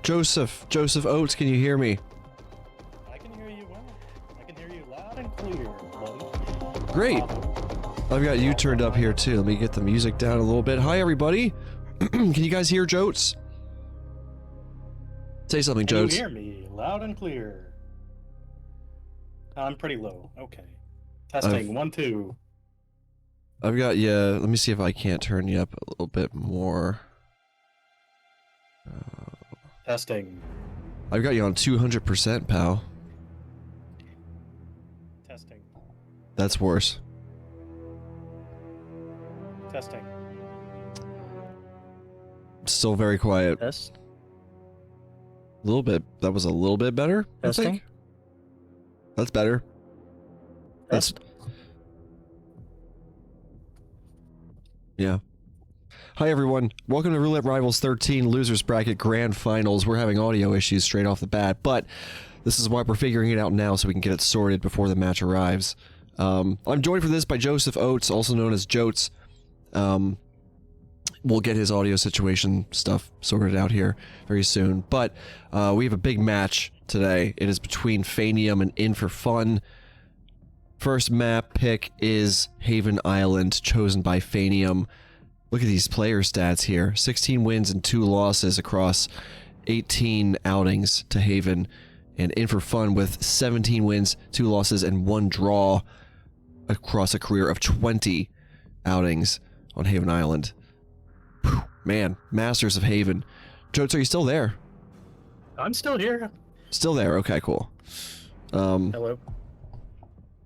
Joseph Oates, can you hear me? I can hear you well. I can hear you loud and clear, buddy. Great. I've got you turned up here too. Let me get the music down a little bit. Hi everybody. Can you guys hear Jotes? Say something, Jotes. Can you hear me loud and clear? I'm pretty low. Okay. Testing. 1, 2. I've got you. Let me see if I can't turn you up a little bit more. Testing. I've got you on 200%, pal. Testing. That's worse. Testing. Still very quiet. Test. A little bit. That was a little bit better, I Testing. think. That's better. That's... Test. Yeah. Hi everyone, welcome to Roulette Rivals 13 Losers Bracket Grand Finals. We're having audio issues straight off the bat, but this is why we're figuring it out now so we can get it sorted before the match arrives. I'm joined for this by Joseph Oates, also known as Jotes. We'll get his audio situation stuff sorted out here very soon, but we have a big match today. It is between Phanium and In4Fun. First map pick is Haven Island, chosen by Phanium. Look at these player stats here. 16 wins and 2 losses across 18 outings to Haven. And In4Fun with 17 wins, 2 losses, and 1 draw across a career of 20 outings on Haven Island. Whew, man, masters of Haven. Jotes, are you still there? I'm still here. Still there, okay, cool. Hello.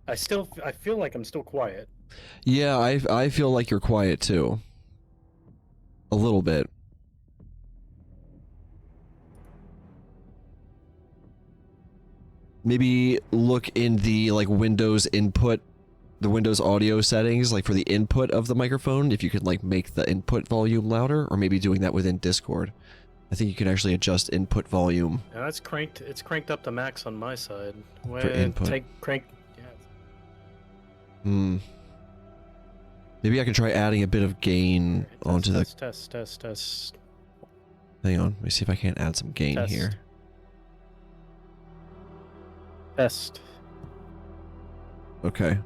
I feel like I'm still quiet. Yeah, I feel like you're quiet too. A little bit. Maybe look in the like Windows input, the Windows audio settings, like for the input of the microphone, if you could like make the input volume louder, or maybe doing that within Discord. I think you can actually adjust input volume. Now it's cranked up to max on my side. For input. Crank. Hmm. Maybe I can try adding a bit of gain onto the... Test. Hang on, let me see if I can't add some gain Test. here. Test. Okay.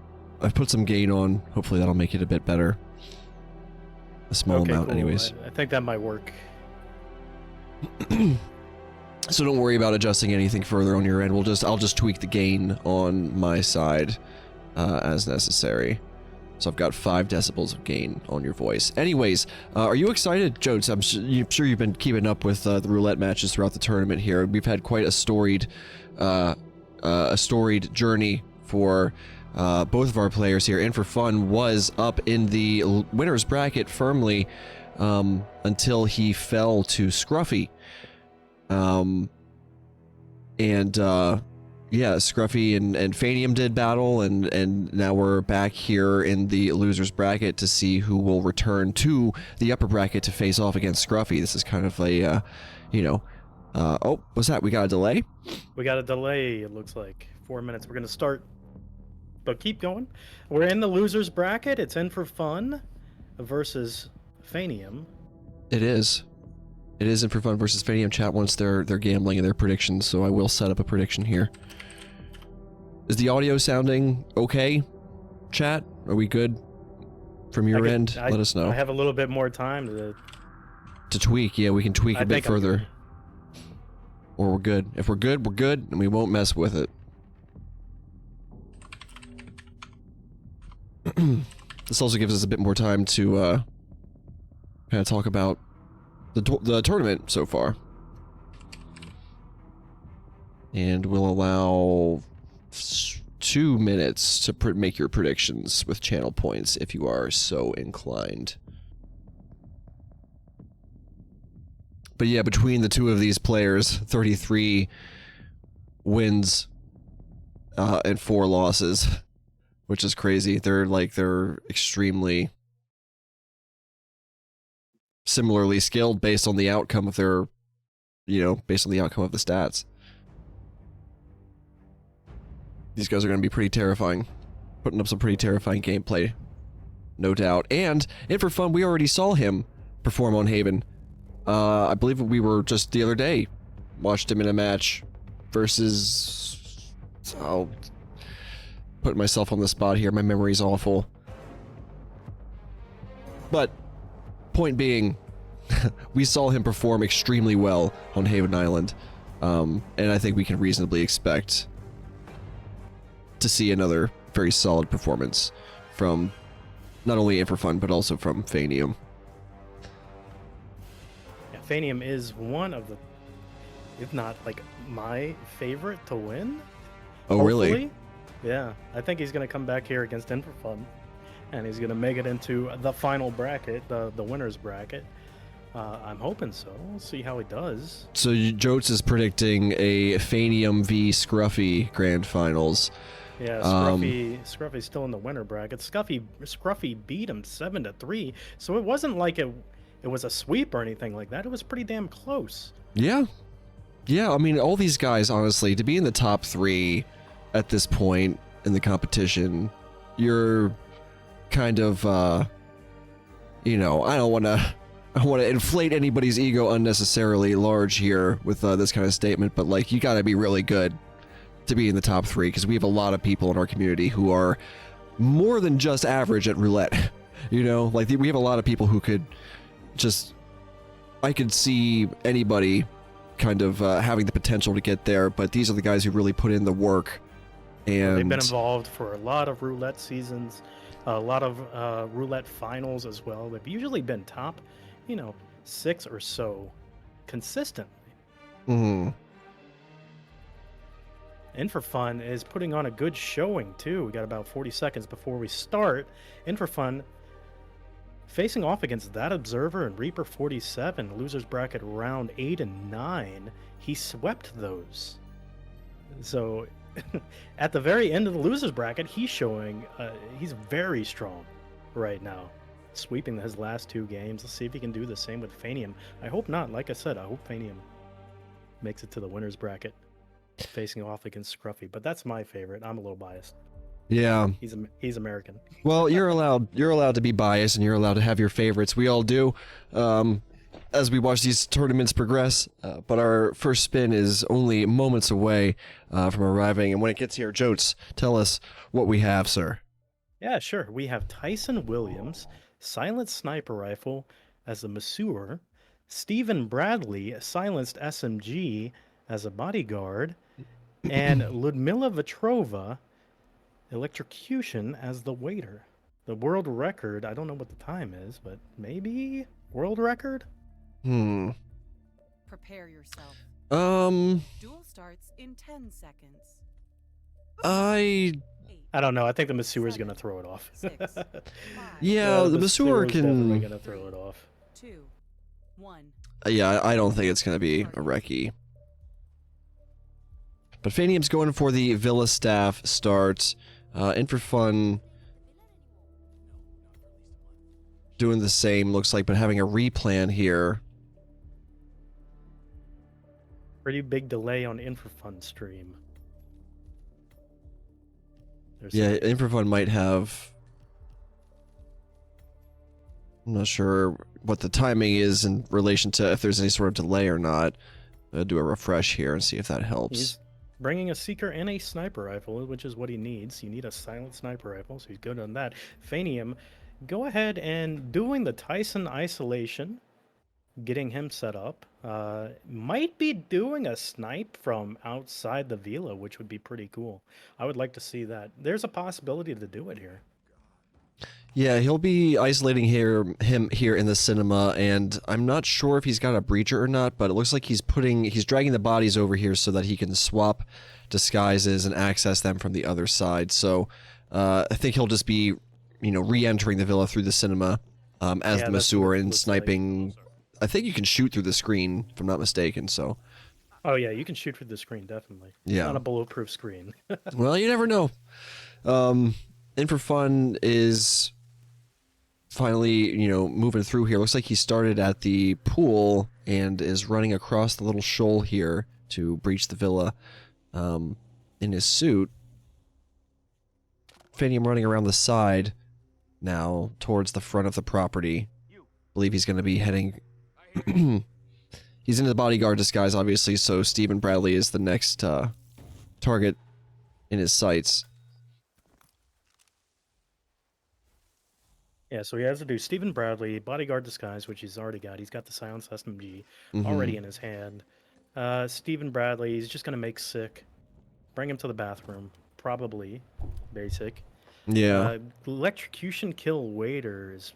I've put some gain on. Hopefully that'll make it a bit better. A small amount, cool. anyways. I think that might work. So don't worry about adjusting anything further on your end. I'll just tweak the gain on my side as necessary. So I've got 5 decibels of gain on your voice. Anyways, are you excited, Jotes? I'm sure you've been keeping up with the roulette matches throughout the tournament here. We've had quite a storied journey for both of our players here. In4Fun was up in the winner's bracket firmly until he fell to Scruffy. Yeah, Scruffy and Phanium did battle, and now we're back here in the loser's bracket to see who will return to the upper bracket to face off against Scruffy. This is kind of a, oh, what's that? We got a delay? We got a delay, it looks like. 4 minutes. We're going to start, but keep going. We're in the loser's bracket. It's In4Fun versus Phanium. It is. It is In4Fun versus Phanium. Chat wants their gambling and their predictions, so I will set up a prediction here. Is the audio sounding okay, chat? Are we good from your end? Let us know. I have a little bit more time to tweak. Yeah, we can tweak a bit further. Or we're good. If we're good, we're good, and we won't mess with it. This also gives us a bit more time to kind of talk about the tournament so far. And we'll allow 2 minutes to make your predictions with channel points if you are so inclined. But yeah, between the two of these players, 33 wins and 4 losses, which is crazy. They're extremely similarly skilled based on the outcome of their, based on the outcome of the stats. These guys are going to be pretty terrifying. Putting up some pretty terrifying gameplay. No doubt. And In4Fun, we already saw him perform on Haven. I believe we were just the other day watched him in a match versus... I'll put myself on the spot here. My memory's awful. But, point being, we saw him perform extremely well on Haven Island. And I think we can reasonably expect to see another very solid performance from not only In4Fun, but also from Phanium. Yeah, Phanium is one of the, if not like my favorite to win. Oh, Hopefully. really? Yeah, I think he's going to come back here against In4Fun, and he's going to make it into the final bracket, the winner's bracket. I'm hoping so. We'll see how he does. So Jotes is predicting a Phanium v Scruffy grand finals. Yeah, Scruffy's still in the winner bracket. Scruffy beat him 7-3, so it wasn't like it was a sweep or anything like that. It was pretty damn close. Yeah. Yeah, I mean, all these guys, honestly, to be in the top 3 at this point in the competition, you're kind of, you know, I don't want to inflate anybody's ego unnecessarily large here with this kind of statement, but, like, you gotta be really good to be in the top 3, because we have a lot of people in our community who are more than just average at roulette. You know, like, we have a lot of people who could just... I could see anybody kind of having the potential to get there, but these are the guys who really put in the work. And they've been involved for a lot of roulette seasons, a lot of roulette finals as well. They've usually been top, 6 or so consistently. Mm-hmm. In4Fun is putting on a good showing too. We got about 40 seconds before we start. In4Fun facing off against That Observer and Reaper 47, losers bracket round 8 and 9. He swept those. So at the very end of the losers bracket, he's showing he's very strong right now, sweeping his last 2 games. Let's see if he can do the same with Phanium. I hope not. Like I said, I hope Phanium makes it to the winners bracket, facing off against Scruffy. But that's my favorite. I'm a little biased. Yeah. He's American. Well, you're allowed to be biased, and you're allowed to have your favorites. We all do, as we watch these tournaments progress. But our first spin is only moments away from arriving. And when it gets here, Jotes, tell us what we have, sir. Yeah, sure. We have Tyson Williams, Silent Sniper Rifle as the Masseur, Stephen Bradley, Silenced SMG as a bodyguard, and Ludmila Vetrova, Electrocution as the waiter. The world record, I don't know what the time is, but maybe world record? Prepare yourself. Duel starts in 10 seconds. I don't know. I think the Masseur is going to throw it off. 6, 5, yeah, the Masseur can... definitely going to throw it off. 2, 1. Yeah, I don't think it's going to be a recce. But Phanium's going for the Villa staff start. In4Fun doing the same, looks like, but having a replan here. Pretty big delay on In4Fun stream. Yeah, In4Fun might have... I'm not sure what the timing is in relation to if there's any sort of delay or not. I'll do a refresh here and see if that helps. He's bringing a Seeker and a Sniper Rifle, which is what he needs. You need a Silent Sniper Rifle, so he's good on that. Phanium, go ahead and doing the Tyson Isolation, getting him set up. Might be doing a snipe from outside the Villa, which would be pretty cool. I would like to see that. There's a possibility to do it here. Yeah, he'll be isolating him here in the cinema, and I'm not sure if he's got a breacher or not, but it looks like he's dragging the bodies over here so that he can swap disguises and access them from the other side. So I think he'll just be, re-entering the Villa through the cinema as the Masseur and sniping. Like. I think you can shoot through the screen, if I'm not mistaken, so... Oh yeah, you can shoot through the screen, definitely. Yeah. It's not a bulletproof screen. Well, you never know. In4Fun is finally, moving through here. Looks like he started at the pool and is running across the little shoal here to breach the Villa in his suit. Phanium running around the side now towards the front of the property. I believe he's going to be heading He's in the bodyguard disguise, obviously, so Stephen Bradley is the next target in his sights. Yeah, so he has to do Stephen Bradley, bodyguard disguise, which he's already got. He's got the silenced SMG already in his hand. Stephen Bradley, he's just going to make sick. Bring him to the bathroom. Probably. Basic. Yeah. Electrocution kill waiter is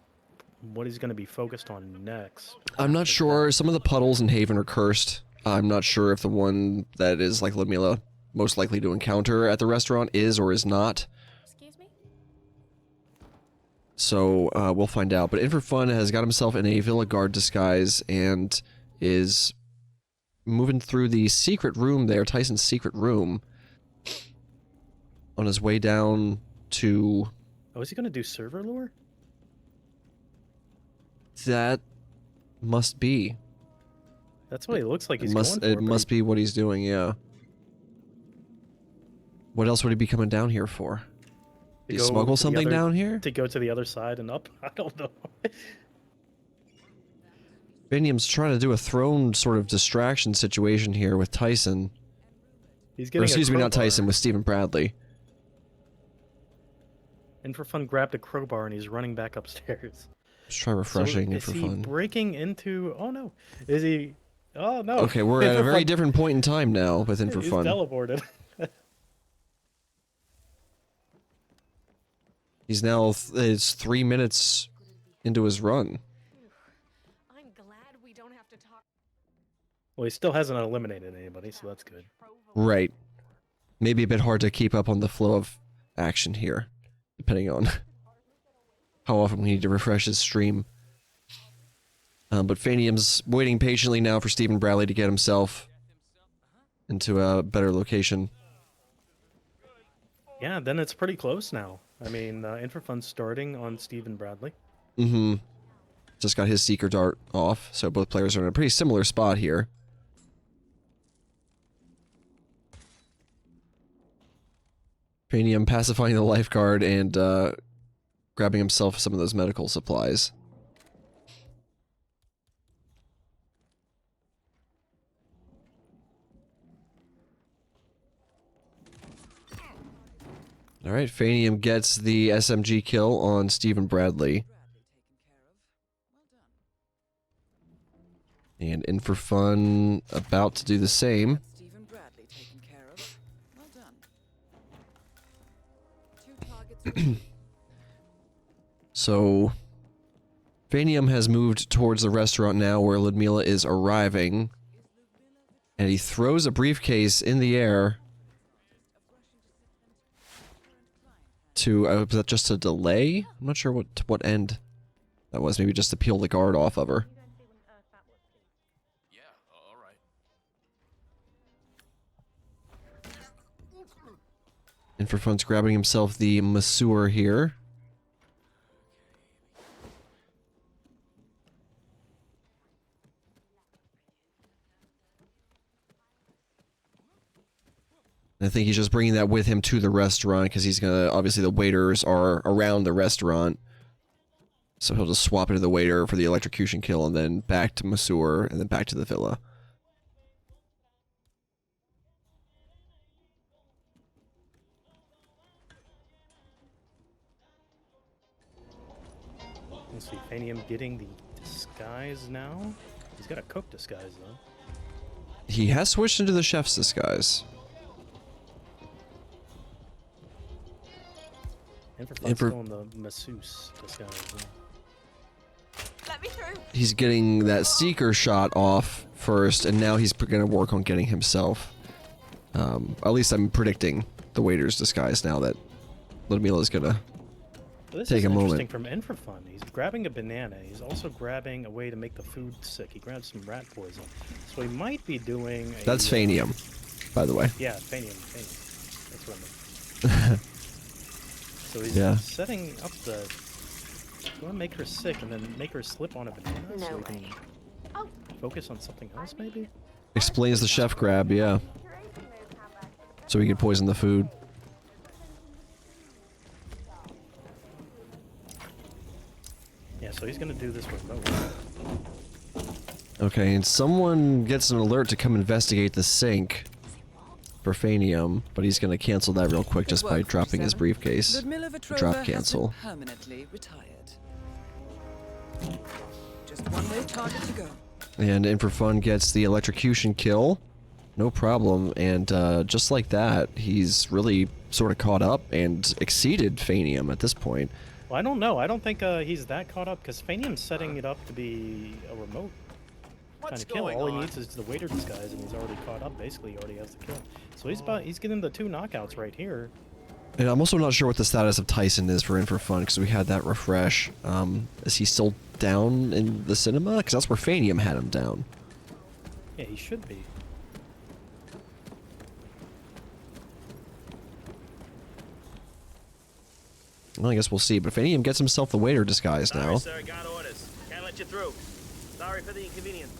what he's going to be focused on next. I'm not sure. Some of the puddles in Haven are cursed. I'm not sure if the one that is like Ludmilla most likely to encounter at the restaurant is or is not. Excuse me? So, we'll find out. But In4Fun has got himself in a Villa Guard disguise and is moving through the secret room there, Tyson's secret room, on his way down to... Oh, is he going to do server lure? That must be. That's what it looks like he's It going for. but must be what he's doing, yeah. What else would he be coming down here for? to Did he go smuggle to the something other- down here? To go to the other side and up? I don't know. Phanium's trying to do a throne sort of distraction situation here with Tyson. He's Or getting excuse a me, not crowbar. Tyson, with Stephen Bradley. In4Fun grabbed a crowbar and he's running back upstairs. Just try refreshing so is he In4Fun. breaking into... Oh, no. Is he... Oh, no. Okay, we're at a very In4Fun different point in time now with He's In4Fun. teleported. He's now, it's 3 minutes into his run. I'm glad we don't have to talk. Well, he still hasn't eliminated anybody, so that's good. Right. Maybe a bit hard to keep up on the flow of action here, depending on how often we need to refresh his stream. But Phanium's waiting patiently now for Stephen Bradley to get himself into a better location. Yeah, then it's pretty close now. I mean, In4Fun's starting on Stephen Bradley. Mm-hmm. Just got his Seeker Dart off, so both players are in a pretty similar spot here. Phanium pacifying the lifeguard and grabbing himself some of those medical supplies. Alright, Phanium gets the SMG kill on Stephen Bradley. And In4Fun about to do the same. Stephen Bradley taken care of. Well done. 2 targets. So, Phanium has moved towards the restaurant now where Ludmilla is arriving. And he throws a briefcase in the air to, was that just a delay? I'm not sure to what end that was. Maybe just to peel the guard off of her. Yeah, all right. In4Fun's grabbing himself the masseur here. I think he's just bringing that with him to the restaurant because he's gonna, obviously the waiters are around the restaurant. So he'll just swap into the waiter for the electrocution kill and then back to masseur and then back to the villa. Let's see, Phanium getting the disguise now. He's got a cook disguise, though. He has switched into the chef's disguise. In4Fun's In4 still in the masseuse disguise. Let me through. He's getting that seeker shot off first, and now he's gonna work on getting himself. At least I'm predicting the waiter's disguise now that Ludmilla's gonna Well, this take is a interesting moment. from In4Fun. He's grabbing a banana. He's also grabbing a way to make the food sick. He grabbed some rat poison. So he might be doing a... That's Phanium, by the way. Yeah, Phanium. That's what I meant. So he's Yeah. setting up the... He's going to make her sick and then make her slip on a banana so No he can way. Oh. focus on something else, maybe? Explains the chef grab, yeah. So he could poison the food. Yeah, so he's going to do this remote. Okay, and someone gets an alert to come investigate the sink for Phanium, but he's gonna cancel that real quick just by dropping his briefcase. Ludmilla Vetrova Drop has cancel. been permanently retired. Just one way target to go. And In4Fun gets the electrocution kill. No problem, and just like that, he's really sort of caught up and exceeded Phanium at this point. Well, I don't know. I don't think he's that caught up because Phanium's setting it up to be a remote kind of kill. All he needs is the waiter disguise, and he's already caught up. Basically, he already has the kill. So he's getting the 2 knockouts right here. And I'm also not sure what the status of Tyson is for In4Fun because we had that refresh. Is he still down in the cinema? Because that's where Phanium had him down. Yeah, he should be. Well, I guess we'll see. But Phanium gets himself the waiter disguise now. Sorry, sir, got orders. Can't let you through. Sorry for the inconvenience.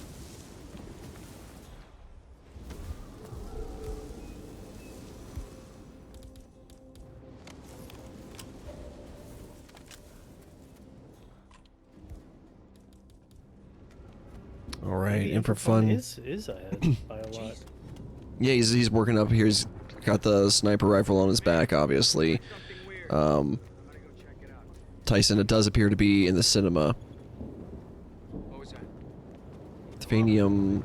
All right, Maybe In4Fun. is ahead by a lot. Yeah, he's working up here. He's got the sniper rifle on his back, obviously. Tyson, it does appear to be in the cinema. What was that? Phanium,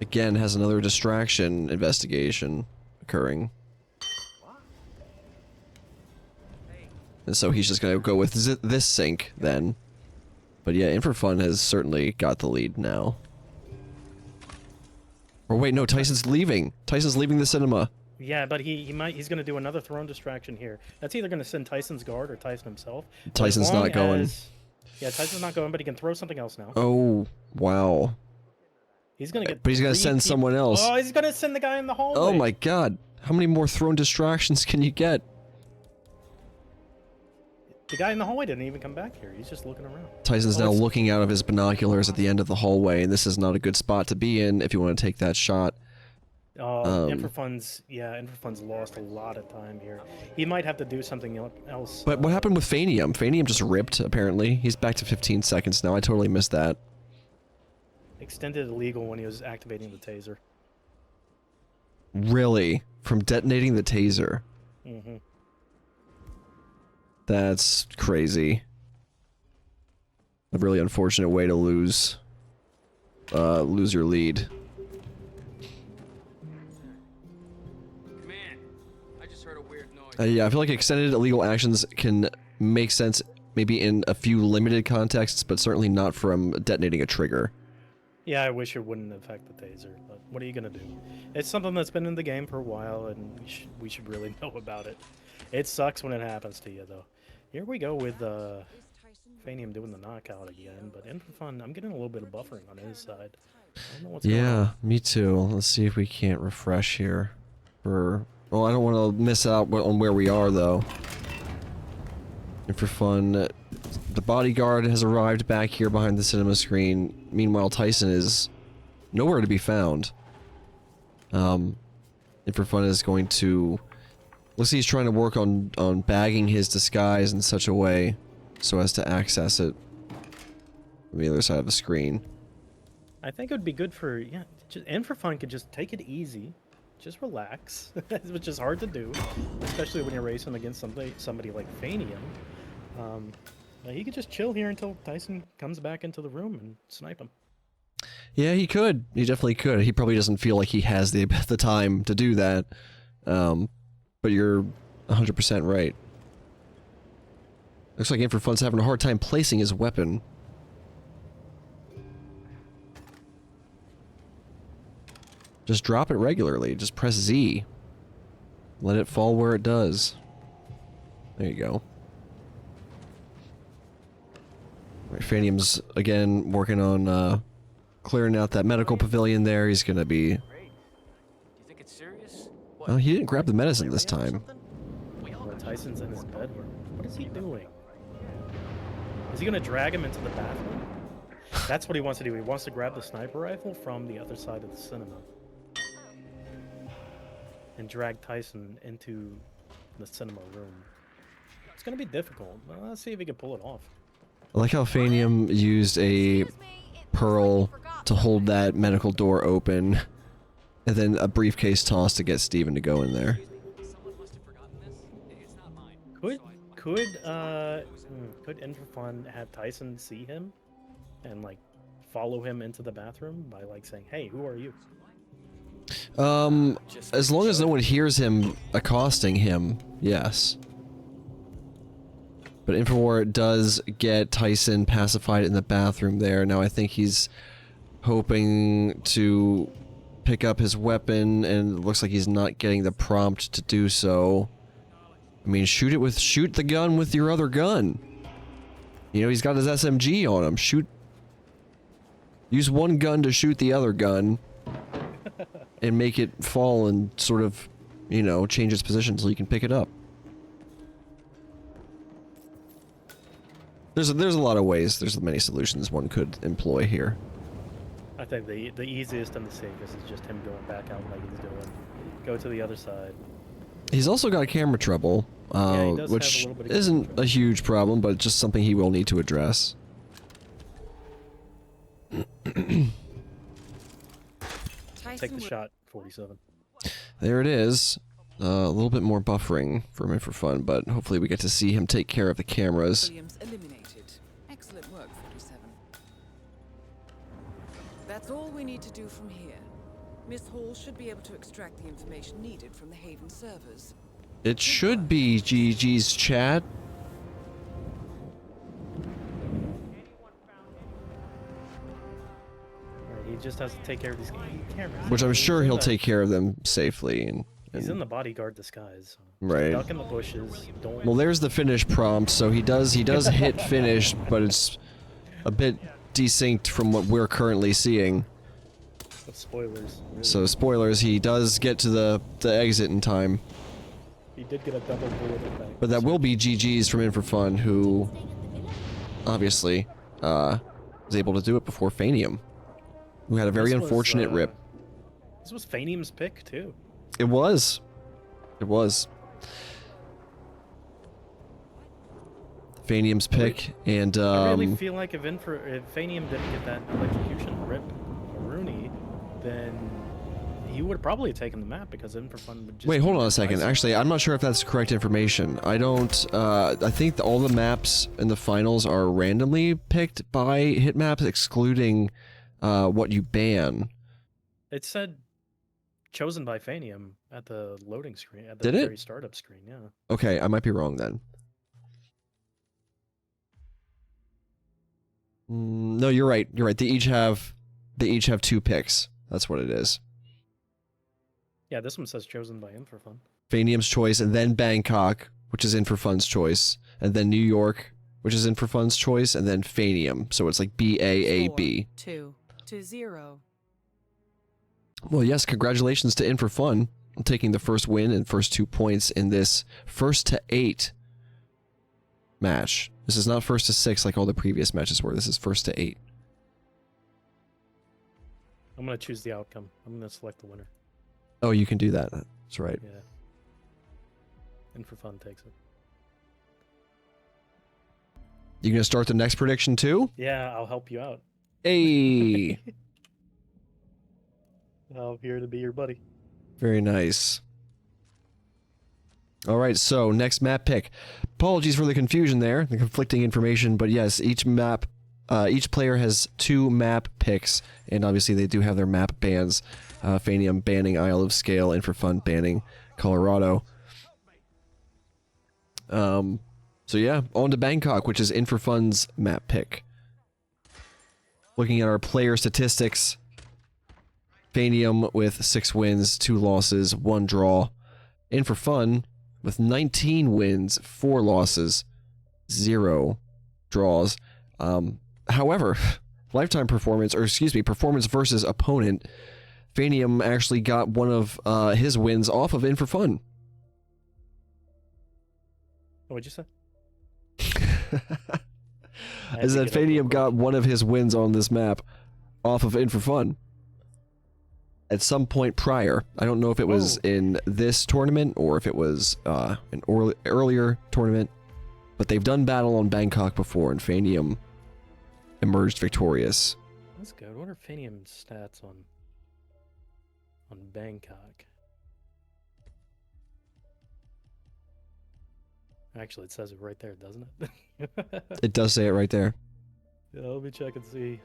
again, has another distraction investigation occurring. And so he's just gonna go with this sink, then. But yeah, In4Fun has certainly got the lead now. Or wait, no, Tyson's leaving. Tyson's leaving the cinema. Yeah, but he's going to do another thrown distraction here. That's either going to send Tyson's guard or Tyson himself. But Tyson's as long not going. yeah, Tyson's not going, but he can throw something else now. Oh, wow. He's going to get. But he's gonna 3 send people- someone else. Oh, he's going to send the guy in the hallway. Oh my god. How many more thrown distractions can you get? The guy in the hallway didn't even come back here. He's just looking around. Tyson's Oh, now it's- looking out of his binoculars at the end of the hallway, and this is not a good spot to be in if you want to take that shot. In4Fun's lost a lot of time here. He might have to do something else. But what happened with Phanium? Phanium just ripped, apparently. He's back to 15 seconds now. I totally missed that. Extended illegal when he was activating the taser. Really? From detonating the taser? Mm-hmm. That's crazy. A really unfortunate way to lose your lead. Man, I just heard a weird noise. Yeah, I feel like extended illegal actions can make sense maybe in a few limited contexts, but certainly not from detonating a trigger. Yeah, I wish it wouldn't affect the taser, but what are you gonna do? It's something that's been in the game for a while, and we should really know about it. It sucks when it happens to you, though. Here we go with Phanium doing the knockout again, but In4Fun, I'm getting a little bit of buffering on his side. I don't know what's going on. Yeah, me too. Let's see if we can't refresh here. Well, I don't want to miss out on where we are, though. In4Fun, the bodyguard has arrived back here behind the cinema screen. Meanwhile, Tyson is nowhere to be found. In4Fun is going to... Looks like he's trying to work on bagging his disguise in such a way so as to access it from the other side of the screen. I think it would be good for, In4Fun could just take it easy. Just relax, which is hard to do, especially when you're racing against somebody like Phanium. He could just chill here until Tyson comes back into the room and snipe him. Yeah, he could. He definitely could. He probably doesn't feel like he has the time to do that. But you're 100% right. Looks like In4Fun's having a hard time placing his weapon. Just drop it regularly. Just press Z. Let it fall where it does. There you go. Right, Phanium's, again, working on clearing out that medical pavilion there. He's gonna be... Great. Do you think it's serious? What? Oh, he didn't grab the medicine this time. Tyson's in his bedroom. What is he doing? Is he gonna drag him into the bathroom? That's what he wants to do. He wants to grab the sniper rifle from the other side of the cinema and drag Tyson into the cinema room. It's gonna be difficult, but let's see if he can pull it off. I like how Phanium used a Excuse me, it looks like pearl you forgot to hold that medical door open, and then a briefcase toss to get Steven to go in there. Could In4Fun have Tyson see him and like follow him into the bathroom by like saying, "Hey, who are you?" As long as no one hears him accosting him, yes. But In4War does get Tyson pacified in the bathroom there. Now I think he's hoping to pick up his weapon, and it looks like he's not getting the prompt to do so. I mean, shoot the gun with your other gun. You know, he's got his SMG on him. Use one gun to shoot the other gun. And make it fall and sort of, you know, change its position so you can pick it up. There's a lot of ways, there's many solutions one could employ here. I think the easiest and the safest is just him going back out like he's doing. Go to the other side. He's also got camera trouble, Yeah, he does which have a little bit of isn't camera a huge problem, but just something he will need to address. Take the shot, 47. There it is. A little bit more buffering from In4Fun, but hopefully we get to see him take care of the cameras. Williams eliminated. Excellent work, 47. That's all we need to do from here. Miss Hall should be able to extract the information needed from the Haven servers. It should be GG's chat. Alright, he just has to take care of these cameras. Which I'm sure He's in he'll the- take care of them safely. And He's in the bodyguard disguise. So Right. Duck in the bushes. Don't. well, there's the finish prompt, so he does hit finish, but it's a bit desynced from what we're currently seeing. With spoilers. Really. So spoilers, he does get to the exit in time. He did get a double bullet effect. But that will be GG's from In4Fun, who obviously was able to do it before Phanium, who had a very This was, unfortunate rip. This was Phanium's pick too. It was. It was. Phanium's pick, and I really feel like if Phanium didn't get that electrocution rip Rooney, then he would probably have taken the map because In4Fun would just. wait, hold on a second. Actually, I'm not sure if that's correct information. I don't. I think all the maps in the finals are randomly picked by hitmaps, excluding what you ban. It said chosen by Phanium at the loading screen at the Did it? very startup screen. Yeah. Okay, I might be wrong then. No, you're right. You're right. They each have 2 picks. That's what it is. Yeah, this one says chosen by In4Fun. Phanium's choice, and then Bangkok, which is In4Fun's choice, and then New York, which is In4Fun's choice, and then Phanium. So it's like BAAB. 4-2-0. Well, yes, congratulations to In4Fun on taking the first win and first 2 points in this 1st to 8 match. This is not 1st to 6 like all the previous matches were. This is 1st to 8. I'm gonna choose the outcome. I'm gonna select the winner. Oh, you can do that. That's right. Yeah. In4Fun takes it. You gonna start the next prediction too? Yeah, I'll help you out. Hey! I'm here to be your buddy. Very nice. Alright, so next map pick. Apologies for the confusion there, the conflicting information, but yes, each player has 2 map picks, and obviously they do have their map bans. Phanium banning Isle of Scale, In4Fun banning Colorado. So yeah, on to Bangkok, which is In4Fun's map pick. Looking at our player statistics, Phanium with 6 wins, 2 losses, 1 draw. In4Fun with 19 wins, 4 losses, 0 draws. However, lifetime performance, or excuse me, performance versus opponent, Phanium actually got one of his wins off of In4Fun. What'd you say? I said Phanium got one of his wins on this map off of In4Fun. At some point prior. I don't know if it was in this tournament or if it was an earlier tournament, but they've done battle on Bangkok before, and Phanium emerged victorious. That's good. What are Phanium's stats on Bangkok? Actually, it says it right there, doesn't it? It does say it right there. Yeah, let me check and see.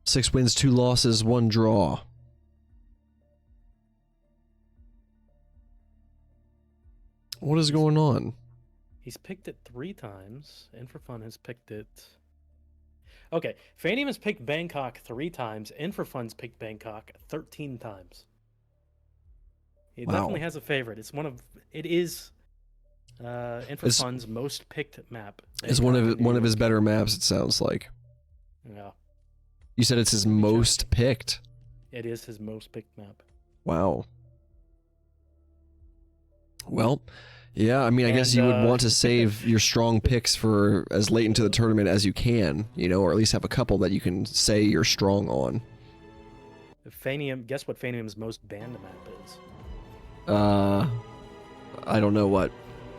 Six wins, 2 losses, 1 draw. What is going on? He's picked it 3 times. In4Fun has picked it. Okay, Phanium has picked Bangkok 3 times. In4Fun's picked Bangkok 13 times. He Wow. definitely has a favorite. It is In4Fun's most picked map. It's one of his better maps, it sounds like. Yeah, You said it's his most picked. it is his most picked map. Wow. Well, yeah, I mean, I guess you would want to save your strong picks for as late into the tournament as you can, you know, or at least have a couple that you can say you're strong on. Phanium, guess what Phanium's most banned map is? I don't know what.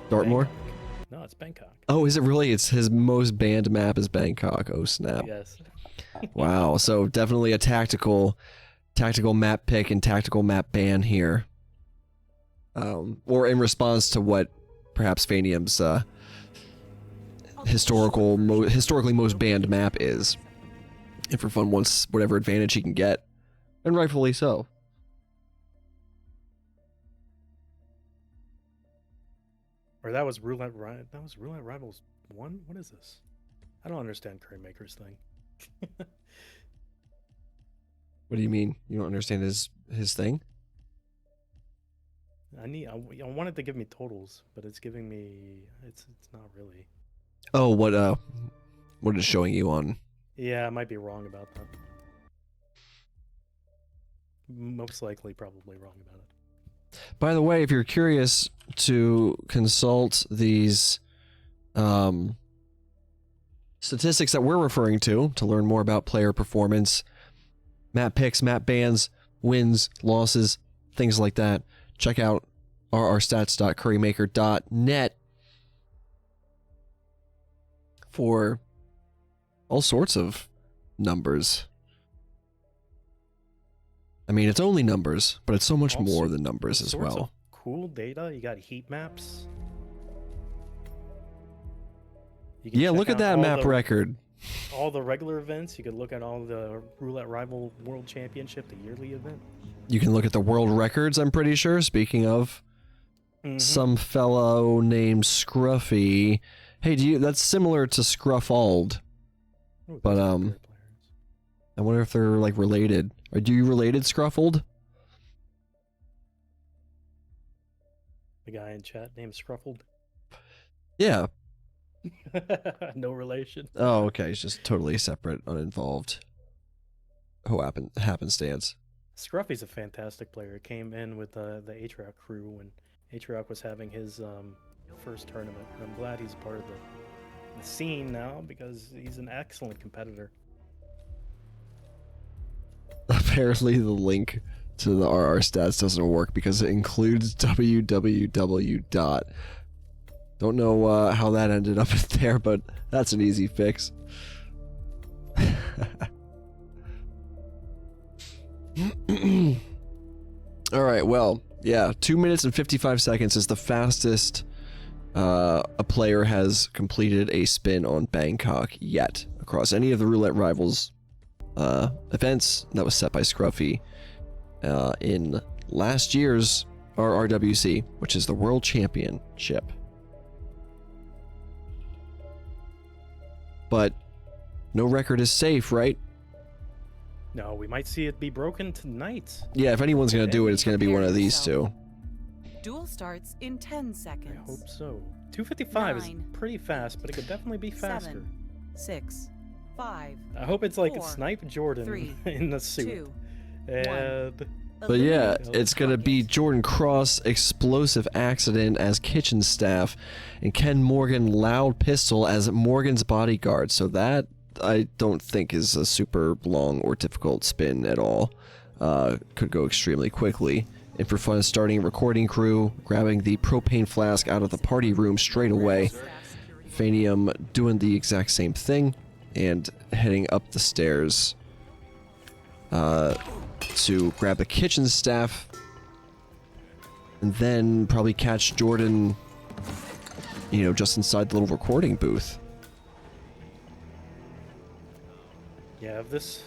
Dartmoor? Bangkok. No, it's Bangkok. Oh, is it really? It's his most banned map is Bangkok. Oh, snap. Yes. Wow, so definitely a tactical map pick and tactical map ban here. Or in response to what perhaps Phanium's historically most banned map is. In4Fun wants whatever advantage he can get, and rightfully so. Or that was Roulette Rivals 1? What is this? I don't understand Currymaker's thing. What do you mean? You don't understand his thing? I wanted to give me totals, but it's giving me it's not really. Oh, what is showing you on? Yeah, I might be wrong about that. Most likely probably wrong about it. By the way, if you're curious to consult these statistics that we're referring to learn more about player performance, map picks, map bans, wins, losses, things like that, check out rrstats.currymaker.net for all sorts of numbers. I mean, it's only numbers, but it's so much more than numbers as Sorts well. of cool data. You got heat maps. You can Yeah, check look at out that all map the- record. All the regular events. You could look at all the Roulette Rival World Championship, the yearly event. You can look at the world records, I'm pretty sure. Speaking of, some fellow named Scruffy. Hey, that's similar to Scruffald. Ooh, But, those are great players. I wonder if they're, like, related. Are you related, Scruffald? The guy in chat named Scruffled. Yeah. No relation. Oh, okay. He's just totally separate, uninvolved. Happenstance. Scruffy's a fantastic player. He came in with the Atrioc crew when Atrioc was having his first tournament. And I'm glad he's part of the scene now because he's an excellent competitor. Apparently the link to the RR stats doesn't work because it includes www. Don't know how that ended up there, but that's an easy fix. Alright, well, yeah, 2 minutes and 55 seconds is the fastest a player has completed a spin on Bangkok yet across any of the Roulette Rivals events that was set by Scruffy in last year's RRWC, which is the World Championship. But no record is safe, right? No, we might see it be broken tonight. Yeah, if anyone's gonna do it, it's gonna be one of these two. Duel starts in 10 seconds. I hope so. 255 is 9, pretty fast, but it could definitely be faster. 7, 6, 5. I hope it's like 4, Snipe Jordan 3, in the suit. 2, And But yeah, eliminate it's gonna be target. Jordan Cross, Explosive Accident as kitchen staff, and Ken Morgan, Loud Pistol as Morgan's bodyguard. So that, I don't think is a super long or difficult spin at all. Could go extremely quickly In4Fun is starting a recording crew, grabbing the propane flask out of the party room straight away. Phanium doing the exact same thing and heading up the stairs to grab the kitchen staff and then probably catch Jordan, you know, just inside the little recording booth. Yeah, if this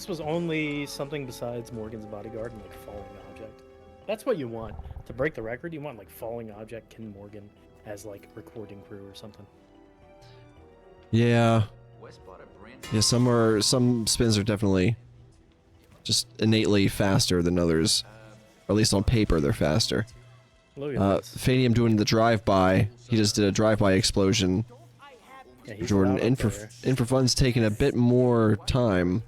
was only something besides Morgan's bodyguard and like falling object, that's what you want. To break the record, you want like falling object Ken Morgan as like recording crew or something. Yeah. Yeah, some spins are definitely just innately faster than others. Or at least on paper they're faster. Look at this. Phanium doing the drive-by. He just did a drive-by explosion. Yeah, he's Jordan, loud up there. In4Fun's taking a bit more time.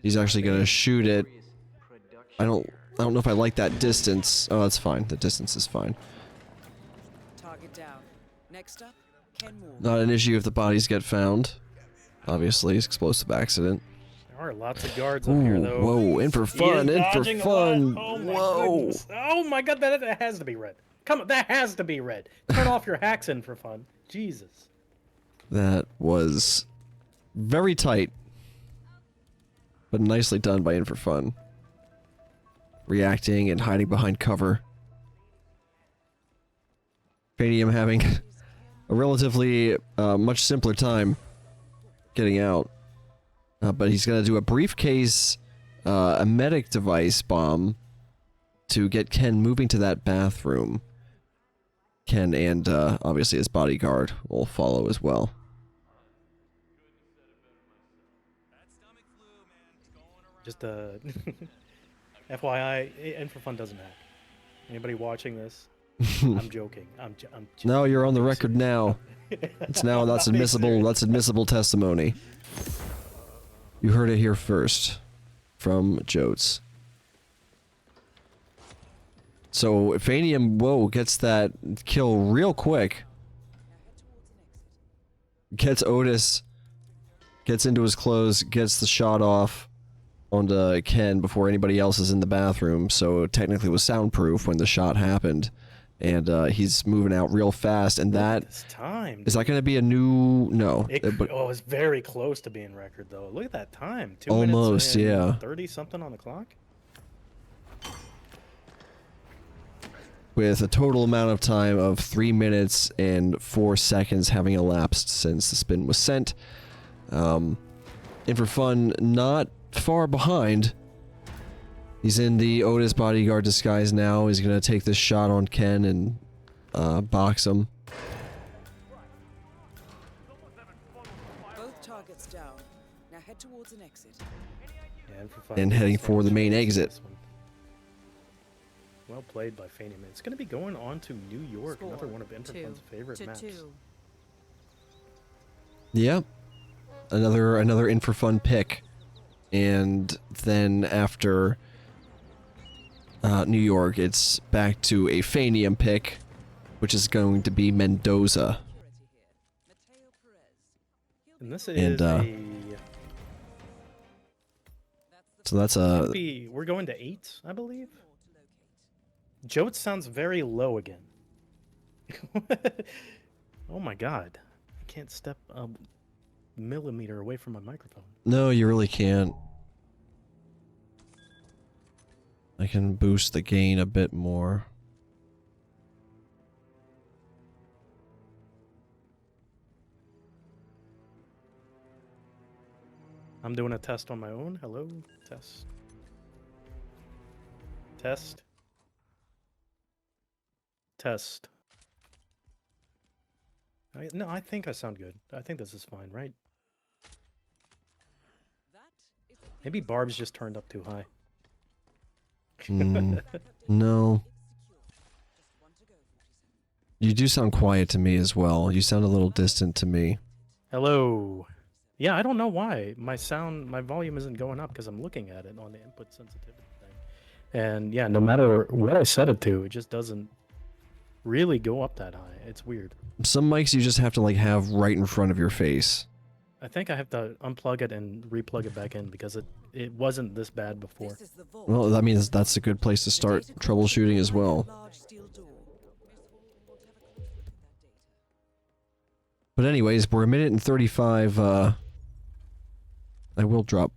He's actually gonna shoot it. I don't know if I like that distance. Oh, that's fine. The distance is fine. Target down. Next up, Ken Moore. Not an issue if the bodies get found. Obviously, it's explosive accident. There are lots of guards up here, though. Whoa, In4Fun, He is dodging a lot. In4Fun. Oh my Whoa. goodness. Oh my god, that has to be red. Come on, that has to be red. Turn off your hacks In4Fun. Jesus. That was very tight, but nicely done by In4Fun. Reacting and hiding behind cover. Phanium having a relatively much simpler time getting out. But he's going to do a briefcase, a medic device bomb to get Ken moving to that bathroom. Ken and obviously his bodyguard will follow as well. Just FYI, In4Fun doesn't hack. Anybody watching this? I'm joking. I'm joking. No, you're on the record now. It's now, that's admissible, that's admissible testimony. You heard it here first. From Jotes. So, Phanium, whoa, gets that kill real quick. Gets Otis. Gets into his clothes, gets the shot off onto Ken before anybody else is in the bathroom, so technically it was soundproof when the shot happened. And he's moving out real fast, and that... This time, Is that going to be a new... No. Oh, it's very close to being record, though. Look at that time. 2 Almost, minutes and yeah. 30-something on the clock? With a total amount of time of 3 minutes and 4 seconds having elapsed since the spin was sent. In4Fun not far behind. He's in the Otis bodyguard disguise now. He's going to take this shot on Ken and box him. Both targets down. Now head towards an exit. Yeah, In4Fun And heading for the main exit. This one. Well played by Phanium. It's going to be going on to New York, Score, another one of In4Fun's favorite maps. 2-2. Yep. Another In4Fun pick. And then after New York, it's back to a Phanium pick, which is going to be Mendoza. And this is And, So that's a... we're going to 8, I believe. Jotes sounds very low again. Oh my god. I can't step a millimeter away from my microphone. No, you really can't. I can boost the gain a bit more. I'm doing a test on my own. Hello? Test. Test. Test. No, I think I sound good. I think this is fine, right? Maybe Barb's just turned up too high. No. You do sound quiet to me as well. You sound a little distant to me. Hello. Yeah, I don't know why. My volume isn't going up because I'm looking at it on the input sensitivity thing. And yeah, no matter what I set it to, it just doesn't really go up that high. It's weird. Some mics you just have to like have right in front of your face. I think I have to unplug it and replug it back in because it wasn't this bad before. This is the vault. Well, that means that's a good place to start troubleshooting as well. Large steel door. But anyways, we're a minute and 35. I will drop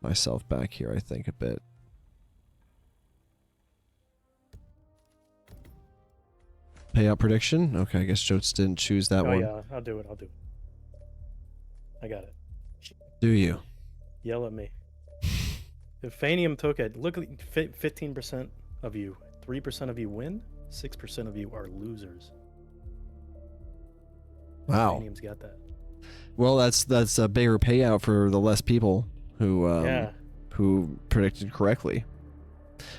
myself back here, I think, a bit. Payout prediction? Okay, I guess Jotes didn't choose that Oh one. yeah, I'll do it. I got it. Do you? Yell at me. If Phanium took it, look at 15% of you, 3% of you win, 6% of you are losers. Wow. Phanium's got that. Well, that's a bigger payout for the less people who Yeah. who predicted correctly.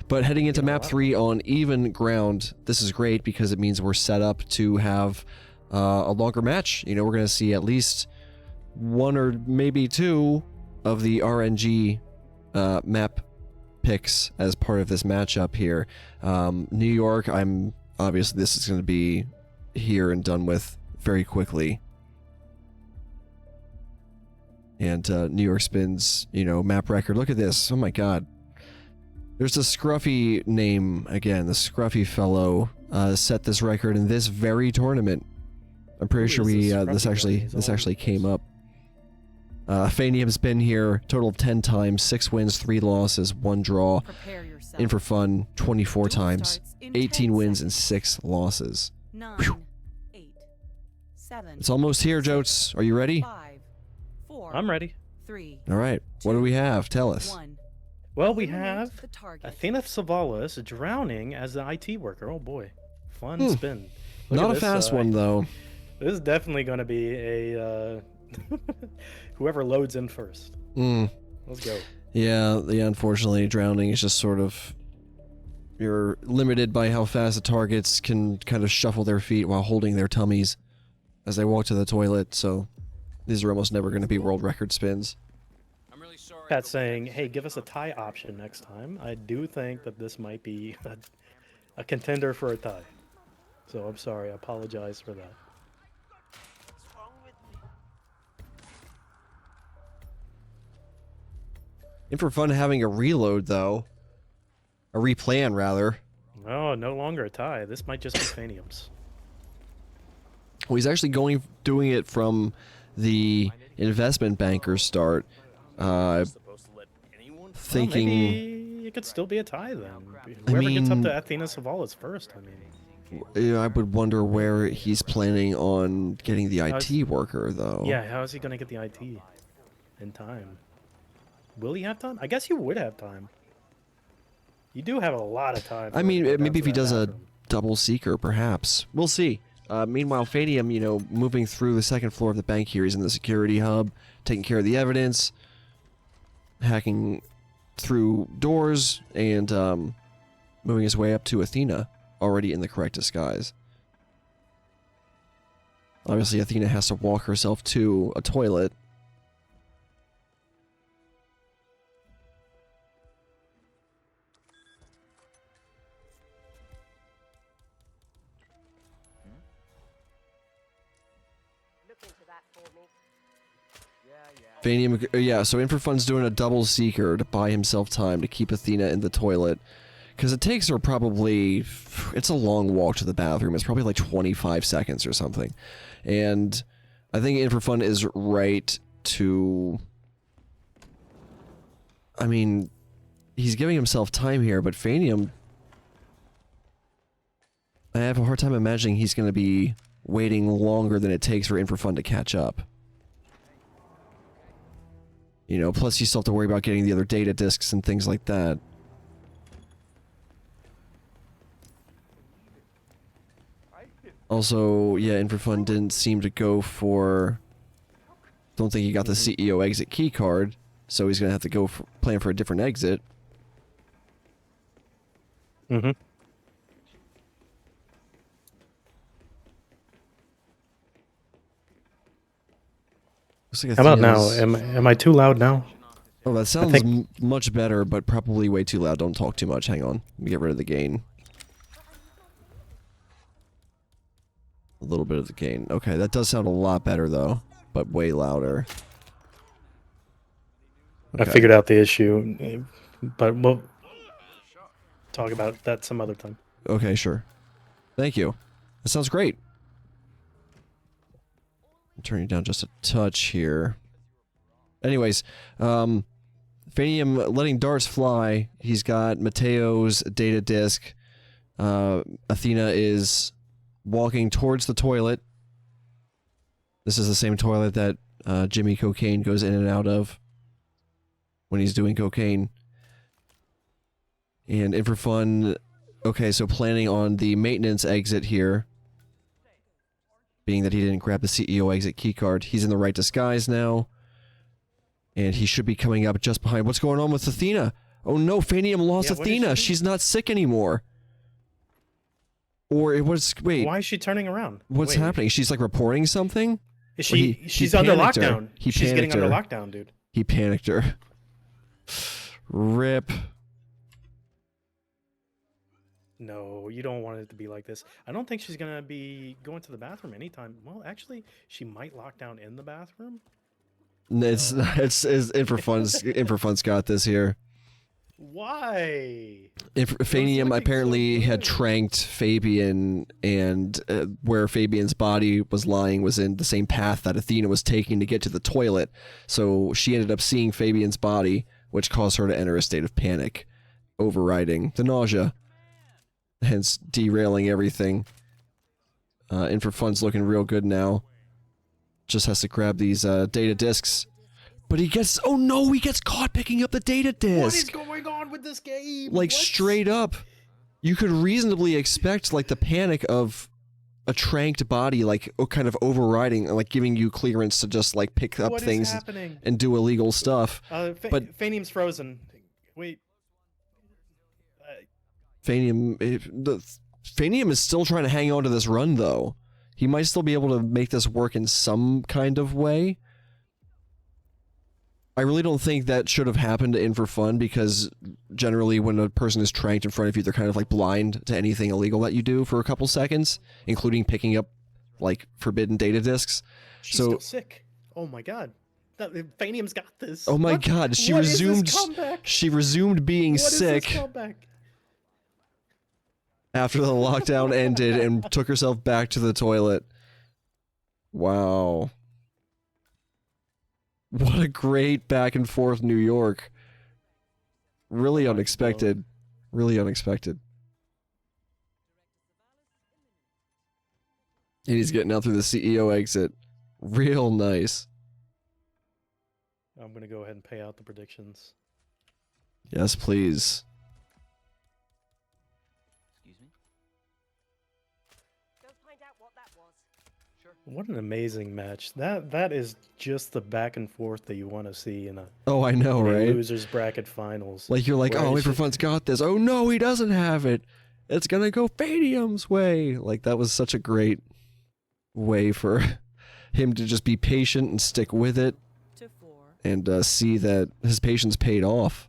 But heading into map 3 on even ground, this is great because it means we're set up to have a longer match. You know, we're going to see at least one or maybe two of the RNG map picks as part of this matchup here. New York, obviously this is going to be here and done with very quickly. And New York spins, you know, map record. Look at this. Oh my god. There's a scruffy name again. The scruffy fellow set this record in this very tournament. I'm pretty sure is we this scruffy this guy? actually came up. Phanium's been here total of 10 times, 6 wins, 3 losses, 1 draw. Prepare yourself. In4Fun 24 Duel times, starts in 18 10 wins and seconds. 6 losses. 9, 8, 7. It's almost here, Jotes. Are you ready? 5, 4. I'm ready. 3. All right. What do we have? Tell us. 1. Well, we Eliminate have the target. Athena Savalas drowning as an IT worker. Oh boy. Fun spin. Look Not at a this, fast one though. This is definitely going to be a whoever loads in first. Mm. Let's go. Yeah, unfortunately, drowning is just sort of... You're limited by how fast the targets can kind of shuffle their feet while holding their tummies as they walk to the toilet, so these are almost never going to be world record spins. Pat's saying, hey, give us a tie option next time. I do think that this might be a contender for a tie. So I'm sorry. I apologize for that. In4Fun having a reload, though. A replan, rather. No, no longer a tie. This might just be Phanium's. Well, he's actually doing it from the investment banker start. Supposed to let anyone? Thinking... Well, maybe it could still be a tie then. Whoever gets up mean- to Athena Savalas first, I mean. I would wonder where he's planning on getting the How's- IT worker, though. Yeah, how is he going to get the IT in time? Will he have time? I guess he would have time. You do have a lot of time. I for him mean, to go maybe down if to he that does a bathroom. double seeker, perhaps. We'll see. Meanwhile, Phanium, you know, moving through the second floor of the bank here. He's in the security hub, taking care of the evidence, hacking through doors, and moving his way up to Athena, already in the correct disguise. Obviously, Athena has to walk herself to a toilet. Look into that for me. Phanium, yeah, so In4Fun's doing a double seeker to buy himself time to keep Athena in the toilet. Because it takes her probably... It's a long walk to the bathroom. It's probably like 25 seconds or something. And I think In4Fun is right to... I mean, he's giving himself time here, but Phanium... I have a hard time imagining he's going to be waiting longer than it takes for In4Fun to catch up. You know, plus you still have to worry about getting the other data disks and things like that. Also, yeah, In4Fun didn't seem to go for... Don't think he got the CEO exit key card, so he's gonna have to go for, plan for a different exit. Mm-hmm. Looks like How about now? Athena's- Am I too loud now? Oh, that sounds think- much better, but probably way too loud. Don't talk too much. Hang on. Let me get rid of the gain. A little bit of the gain. Okay, that does sound a lot better, though, but way louder. I Okay. figured out the issue, but we'll talk about that some other time. Okay, sure. Thank you. That sounds great. I'm turning down just a touch here. Anyways, Phanium letting darts fly. He's got Mateo's data disk. Athena is walking towards the toilet. This is the same toilet that Jimmy Cocaine goes in and out of when he's doing cocaine. And In4Fun, okay, so planning on the maintenance exit here. Being that he didn't grab the CEO exit keycard. He's in the right disguise now. And he should be coming up just behind. What's going on with Athena? Oh no, Phanium lost Yeah, what is Athena. she She's not sick anymore. Or it was, wait. Why is she turning around? What's Wait, happening? She's like reporting something? Is Or she? he She's under panicked her. lockdown. He She's getting panicked under her. lockdown, dude. He panicked her. Rip. No, you don't want it to be like this. I don't think she's gonna be going to the bathroom anytime. Well, actually, she might lock down in the bathroom. It's In4Fun's got this here. Why? Phanium looking apparently so had good. tranked Fabian, and where Fabian's body was lying was in the same path that Athena was taking to get to the toilet. So she ended up seeing Fabian's body, which caused her to enter a state of panic, overriding the nausea, hence derailing everything. In4Fun's looking real good now. Just has to grab these data discs. But he gets, oh no, he gets caught picking up the data disc. What is going on with this game? Like, What? straight up. You could reasonably expect, like, the panic of a tranked body, like, kind of overriding, like, giving you clearance to just, like, pick up What is things happening? and do illegal stuff. But Phanium's frozen. Wait. Phanium is still trying to hang on to this run, though. He might still be able to make this work in some kind of way. I really don't think that should have happened to In4Fun, because generally when a person is tranked in front of you, they're kind of like blind to anything illegal that you do for a couple seconds, including picking up like forbidden data discs. She's So still sick. Oh my god. Phanium's got this. oh my What? god, she What is this resumed comeback? she resumed being What is sick this comeback? after the lockdown ended and took herself back to the toilet. Wow. What a great back and forth New York. Really unexpected. Really unexpected. And he's getting out through the CEO exit. Real nice. I'm gonna go ahead and pay out the predictions. Yes, please. Excuse me? Go find out what that was. Sure. What an amazing match. That is just the back and forth that you want to see in a, Oh, I know, in a right? losers bracket finals. Like, you're like, where oh, it's just- In4Fun's got this. Oh, no, he doesn't have it. It's gonna go Phanium's way. Like, that was such a great way for him to just be patient and stick with it to 4. and see that his patience paid off.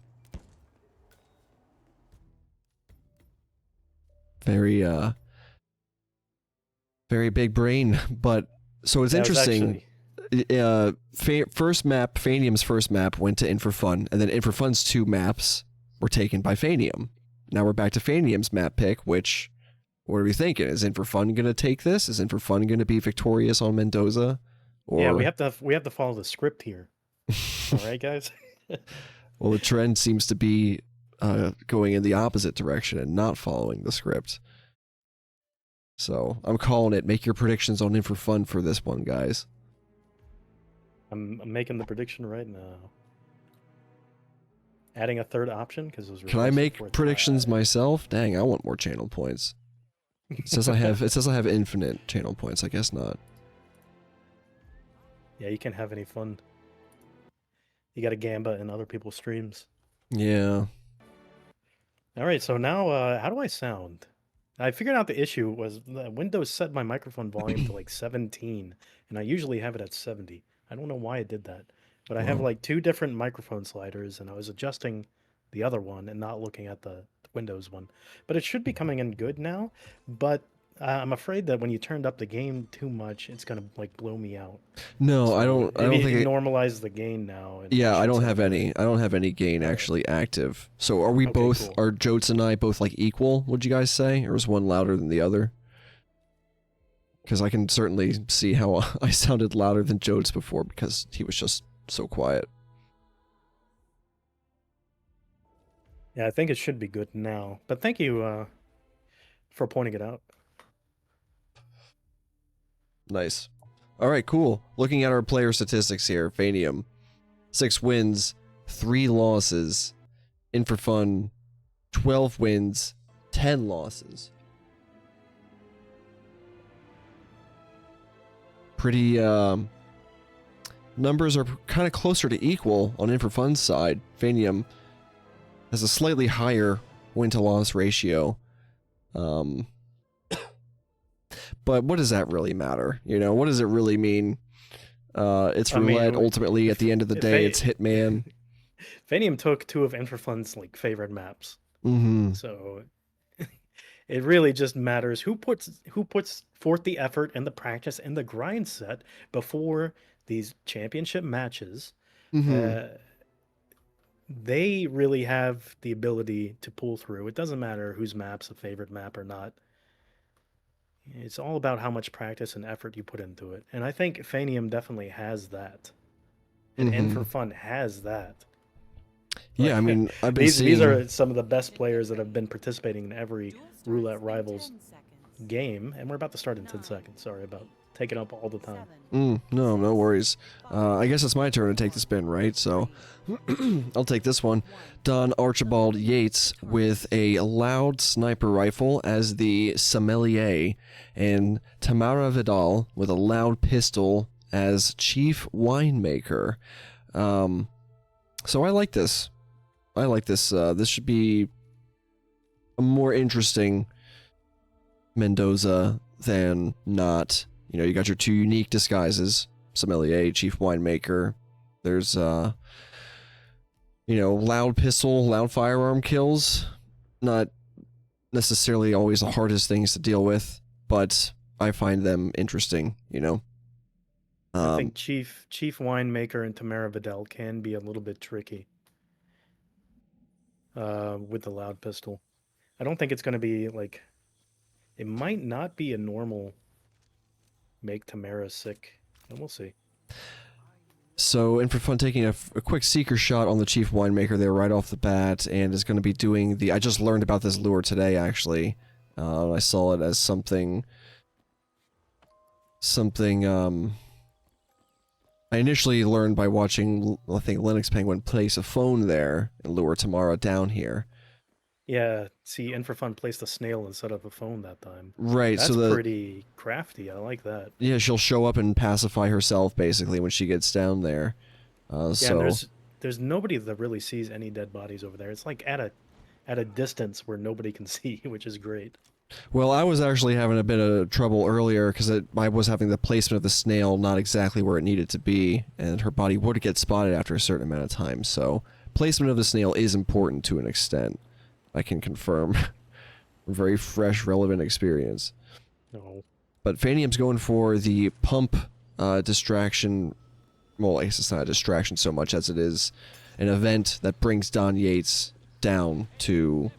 Very, very big brain. But, so it's That was interesting. actually- First map, Phanium's first map went to In4Fun, and then In4Fun's 2 maps were taken by Phanium. Now we're back to Phanium's map pick, which, what are we thinking? Is In4Fun going to take this? Is In4Fun going to be victorious on Mendoza? Or, Yeah, we have to follow the script here. All right, guys. well, the trend seems to be going in the opposite direction and not following the script. So I'm calling it. Make your predictions on In4Fun for this one, guys. I'm making the prediction right now. Adding a third option because it was. Can I requested make for predictions that. myself? Dang, I want more channel points. It says I have infinite channel points. I guess not. Yeah, you can't have any fun. You got to gamba in other people's streams. Yeah. All right, so now how do I sound? I figured out the issue was that Windows set my microphone volume to like 17, and I usually have it at 70. I don't know why it did that, but I have Wow. like 2 different microphone sliders, and I was adjusting the other one and not looking at the Windows one. But it should be coming in good now, but I'm afraid that when you turned up the gain too much, it's gonna like blow me out. No, I So don't. I don't maybe think. normalize the gain now. And Yeah, it I should don't have sound better. any. I don't have any gain All right. actually active. So are we Okay, both? cool. Are Jotes and I both like equal? Would you guys say, or is one louder than the other? Because I can certainly see how I sounded louder than Jotes before because he was just so quiet. Yeah, I think it should be good now. But thank you for pointing it out. Nice. All right, cool. Looking at our player statistics here, Phanium, 6 wins, 3 losses. In4Fun, 12 wins, 10 losses. Pretty, numbers are kind of closer to equal on In4Fun's side. Phanium has a slightly higher win-to-loss ratio. But what does that really matter? You know, what does it really mean? It's I mean, roulette. Ultimately, at the end of the day, it's Hitman. Phanium took 2 of In4Fun's like favorite maps. Mm-hmm. So it really just matters who puts forth the effort and the practice and the grind set before these championship matches. Mm-hmm. They really have the ability to pull through. It doesn't matter whose map's a favorite map or not. It's all about how much practice and effort you put into it. And I think Phanium definitely has that. And Mm-hmm. In4Fun has that. Yeah, I mean, I've been these seeing... are some of the best players that have been participating in every Roulette Rivals game. And we're about to start in 10 seconds. Sorry about taking up all the time. No, no worries. I guess it's my turn to take the spin, right? So, I'll take this one. Don Archibald Yates with a loud sniper rifle as the sommelier, and Tamara Vidal with a loud pistol as chief winemaker. So I like this. I like this. This should be a more interesting Mendoza than not. You know, you got your 2 unique disguises, sommelier, chief winemaker. There's, you know, loud pistol, loud firearm kills. Not necessarily always the hardest things to deal with, but I find them interesting, you know. I think Chief Winemaker and Tamara Vidal can be a little bit tricky with the loud pistol. I don't think it's going to be like... It might not be a normal make Tamara sick. And we'll see. So, In4Fun taking a quick seeker shot on the chief winemaker there right off the bat, and is going to be doing the... I just learned about this lure today, actually. I saw it as something... I initially learned by watching, I think, Linux Penguin place a phone there and lure Tamara down here. Yeah, see, In4Fun placed a snail instead of a phone that time. Right, That's so pretty crafty. I like that. Yeah, she'll show up and pacify herself, basically, when she gets down there. Yeah, so... and there's nobody that really sees any dead bodies over there. It's like at a distance where nobody can see, which is great. Well, I was actually having a bit of trouble earlier because I was having the placement of the snail not exactly where it needed to be, and her body would get spotted after a certain amount of time. So, placement of the snail is important to an extent. I can confirm. Very fresh, relevant experience. No. But Phanium's going for the pump distraction. Well, I guess it's not a distraction so much as it is an event that brings Don Yates down to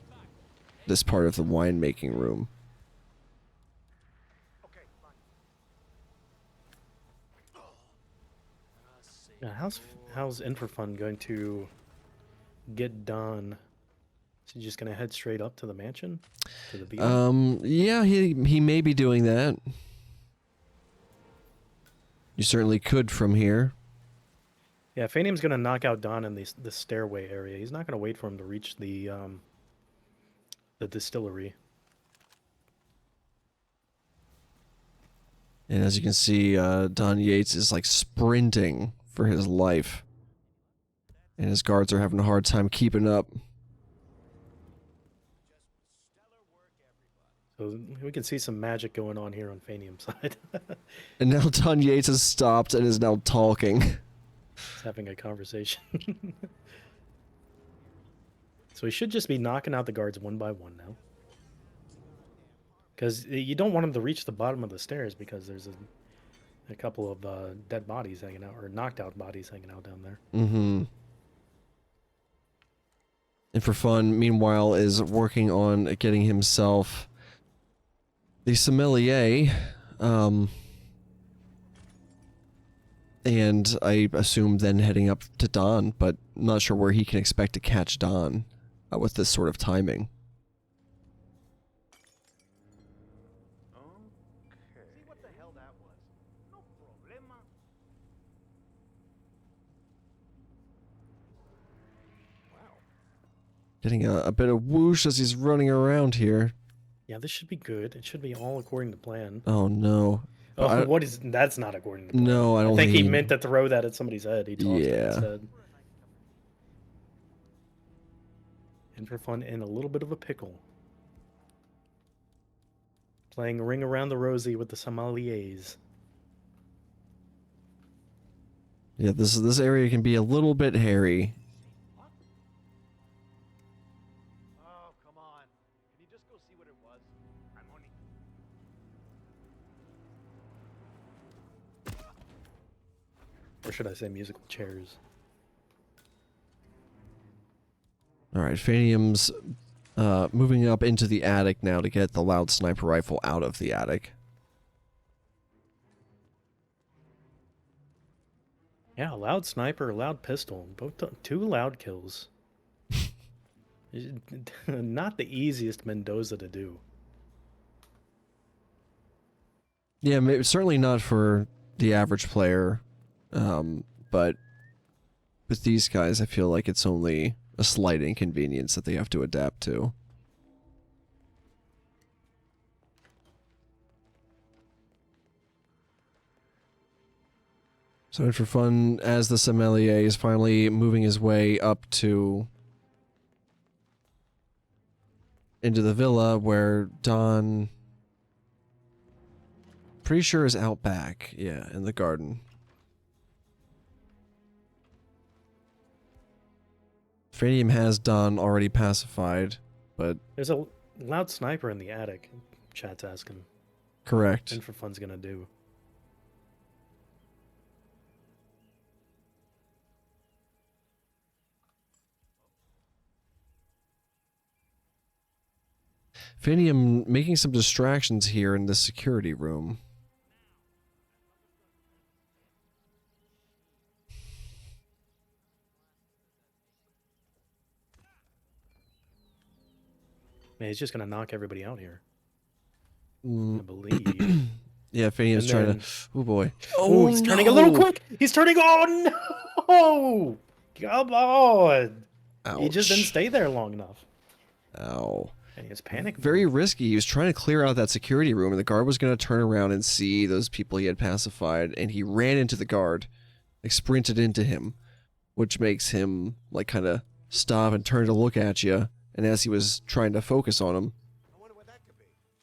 this part of the winemaking room. Now, how's In4Fun going to get Don? Is he just gonna head straight up to the mansion? To the beach? Yeah, he may be doing that. You certainly could from here. Yeah, Phanium's gonna knock out Don in the stairway area. He's not gonna wait for him to reach the distillery. And as you can see, Don Yates is like sprinting for his life. And his guards are having a hard time keeping up. So we can see some magic going on here on Phanium's side. And now Don Yates has stopped and is now talking. He's having a conversation. So he should just be knocking out the guards one by one now. Because you don't want him to reach the bottom of the stairs because there's a couple of dead bodies hanging out, or knocked out bodies hanging out down there. Mm-hmm. And for fun, meanwhile, is working on getting himself the sommelier, and I assume then heading up to Don, but I'm not sure where he can expect to catch Don with this sort of timing. See what the hell that was? No problema. Wow. Getting a bit of whoosh as he's running around here. Yeah, this should be good. It should be all according to plan. Oh no. Oh, what is... That's not according to plan. No, I don't I think think he meant to throw that at somebody's head. He tossed it instead. And for fun, in a little bit of a pickle. Playing Ring Around the Rosie with the sommeliers. Yeah, this area can be a little bit hairy. Oh, come on. Can you just go see what it was? I'm on it. Or should I say musical chairs? Alright, Phanium's moving up into the attic now to get the loud sniper rifle out of the attic. Yeah, loud sniper, loud pistol. Both two loud kills. Not the easiest Mendoza to do. Yeah, certainly not for the average player, but with these guys, I feel like it's only a slight inconvenience that they have to adapt to. So for fun, as the sommelier is finally moving his way up to into the villa where Don, pretty sure, is out back. Yeah, in the garden. Phanium has Don already pacified, but... There's a loud sniper in the attic, chat's asking. Correct. And for fun's gonna do. Phanium making some distractions here in the security room. Man, he's just gonna knock everybody out here. Mm. I believe. Yeah, Phanium's trying to... Oh boy. Oh, he's turning a little quick! He's turning... Oh no! Come on! Ouch. He just didn't stay there long enough. Ow. And he was panicking. Very risky. He was trying to clear out that security room, and the guard was going to turn around and see those people he had pacified, and he ran into the guard, like sprinted into him, which makes him like kind of stop and turn to look at you, and as he was trying to focus on him.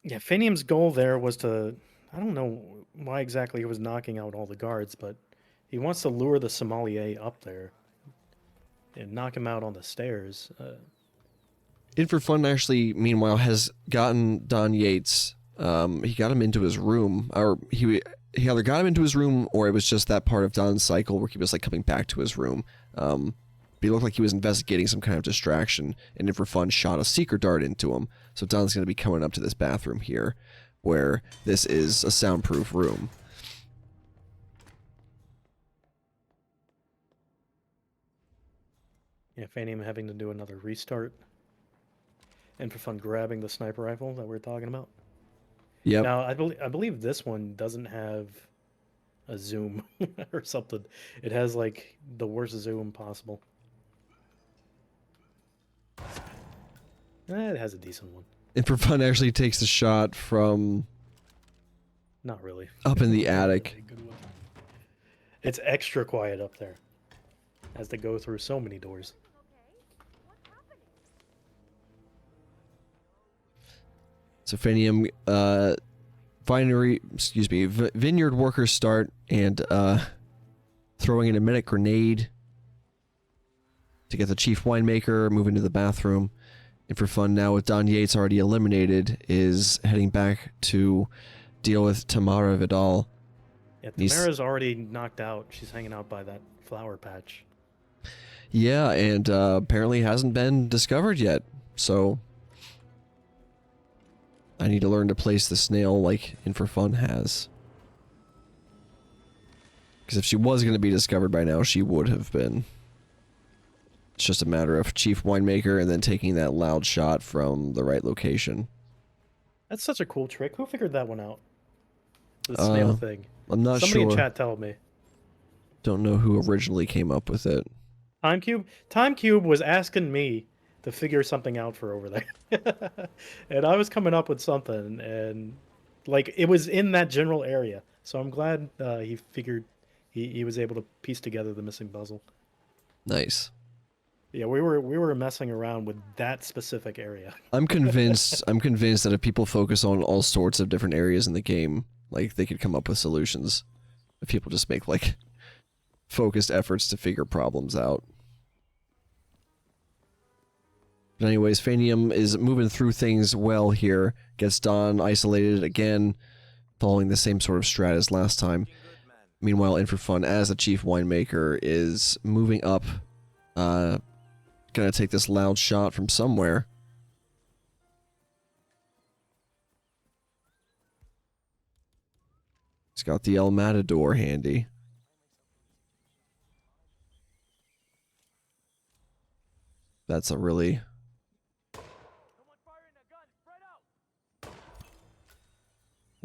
Yeah, Phanium's goal there was to... I don't know why exactly he was knocking out all the guards, but he wants to lure the sommelier up there and knock him out on the stairs. In4Fun actually, meanwhile, has gotten Don Yates. He got him into his room, or he either got him into his room, or it was just that part of Don's cycle where he was like coming back to his room. But he looked like he was investigating some kind of distraction, and In4Fun shot a seeker dart into him. So Don's going to be coming up to this bathroom here, where this is a soundproof room. Yeah, Phanium having to do another restart. And for fun, grabbing the sniper rifle that we're talking about. Yep. Now, I believe this one doesn't have a zoom or something. It has like the worst zoom possible. It has a decent one. In4Fun actually takes the shot from Not really. up in the attic. It's extra quiet up there. Has to go through so many doors. So Phanium, vineyard workers start and throwing in a medic grenade to get the chief winemaker, move into the bathroom, And for fun now, with Don Yates already eliminated, is heading back to deal with Tamara Vidal. Yeah, He's- Tamara's already knocked out. She's hanging out by that flower patch. Yeah, and apparently hasn't been discovered yet. So I need to learn to place the snail like In4Fun has. Because if she was going to be discovered by now, she would have been. It's just a matter of Chief Winemaker and then taking that loud shot from the right location. That's such a cool trick. Who figured that one out? The snail thing. I'm not Somebody sure. in chat told me. Don't know who originally came up with it. Time Cube was asking me to figure something out for over there. And I was coming up with something, and like it was in that general area. So I'm glad he figured he was able to piece together the missing puzzle. Nice. Yeah, we were messing around with that specific area. I'm convinced that if people focus on all sorts of different areas in the game, like they could come up with solutions. If people just make like focused efforts to figure problems out. But anyways, Phanium is moving through things well here. Gets Don isolated again, following the same sort of strat as last time. Meanwhile, In4Fun, as the Chief Winemaker, is moving up. Gonna take this loud shot from somewhere. He's got the El Matador handy. That's a really...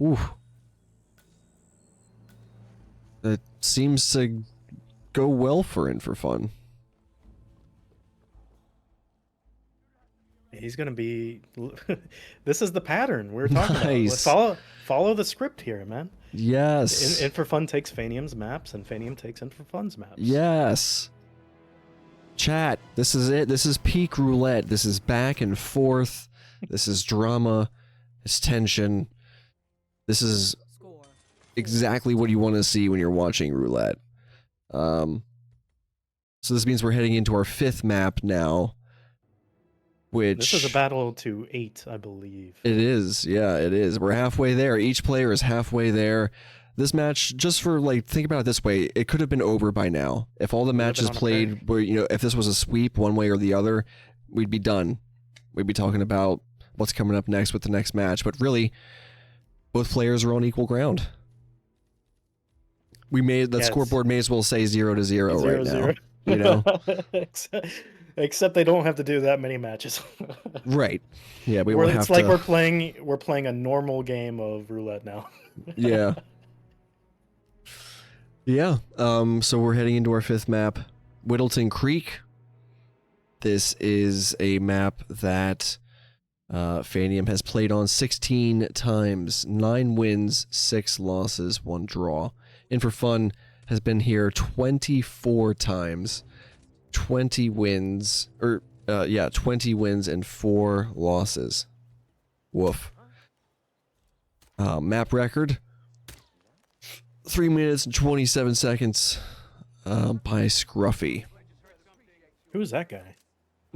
Ooh. That seems to go well for In4Fun. He's gonna be. This is the pattern we were talking Nice. about. Follow the script here, man. Yes. In4Fun takes Phanium's maps, and Phanium takes In4Fun's maps. Yes. Chat, this is it. This is peak roulette. This is back and forth. This is drama. It's tension. This is Score. exactly what you want to see when you're watching roulette. So this means we're heading into our 5th map now. Which... This is a battle to 8, I believe. It is, yeah, it is. We're halfway there. Each player is halfway there. This match, just for, like, think about it this way, it could have been over by now. If all the matches played were, you know, if this was a sweep one way or the other, we'd be done. We'd be talking about what's coming up next with the next match. But really, both players are on equal ground. We made that scoreboard may as well say 0-0 right now. You know? Except they don't have to do that many matches. Right. Yeah, we will have it's like to... we're playing a normal game of roulette now. Yeah. Yeah. So we're heading into our 5th map, Whittleton Creek. This is a map that Phanium has played on 16 times, 9 wins, 6 losses, 1 draw. In4Fun has been here 24 times. 20 wins, 20 wins and 4 losses. Woof. Map record, 3 minutes and 27 seconds by Scruffy. Who's that guy?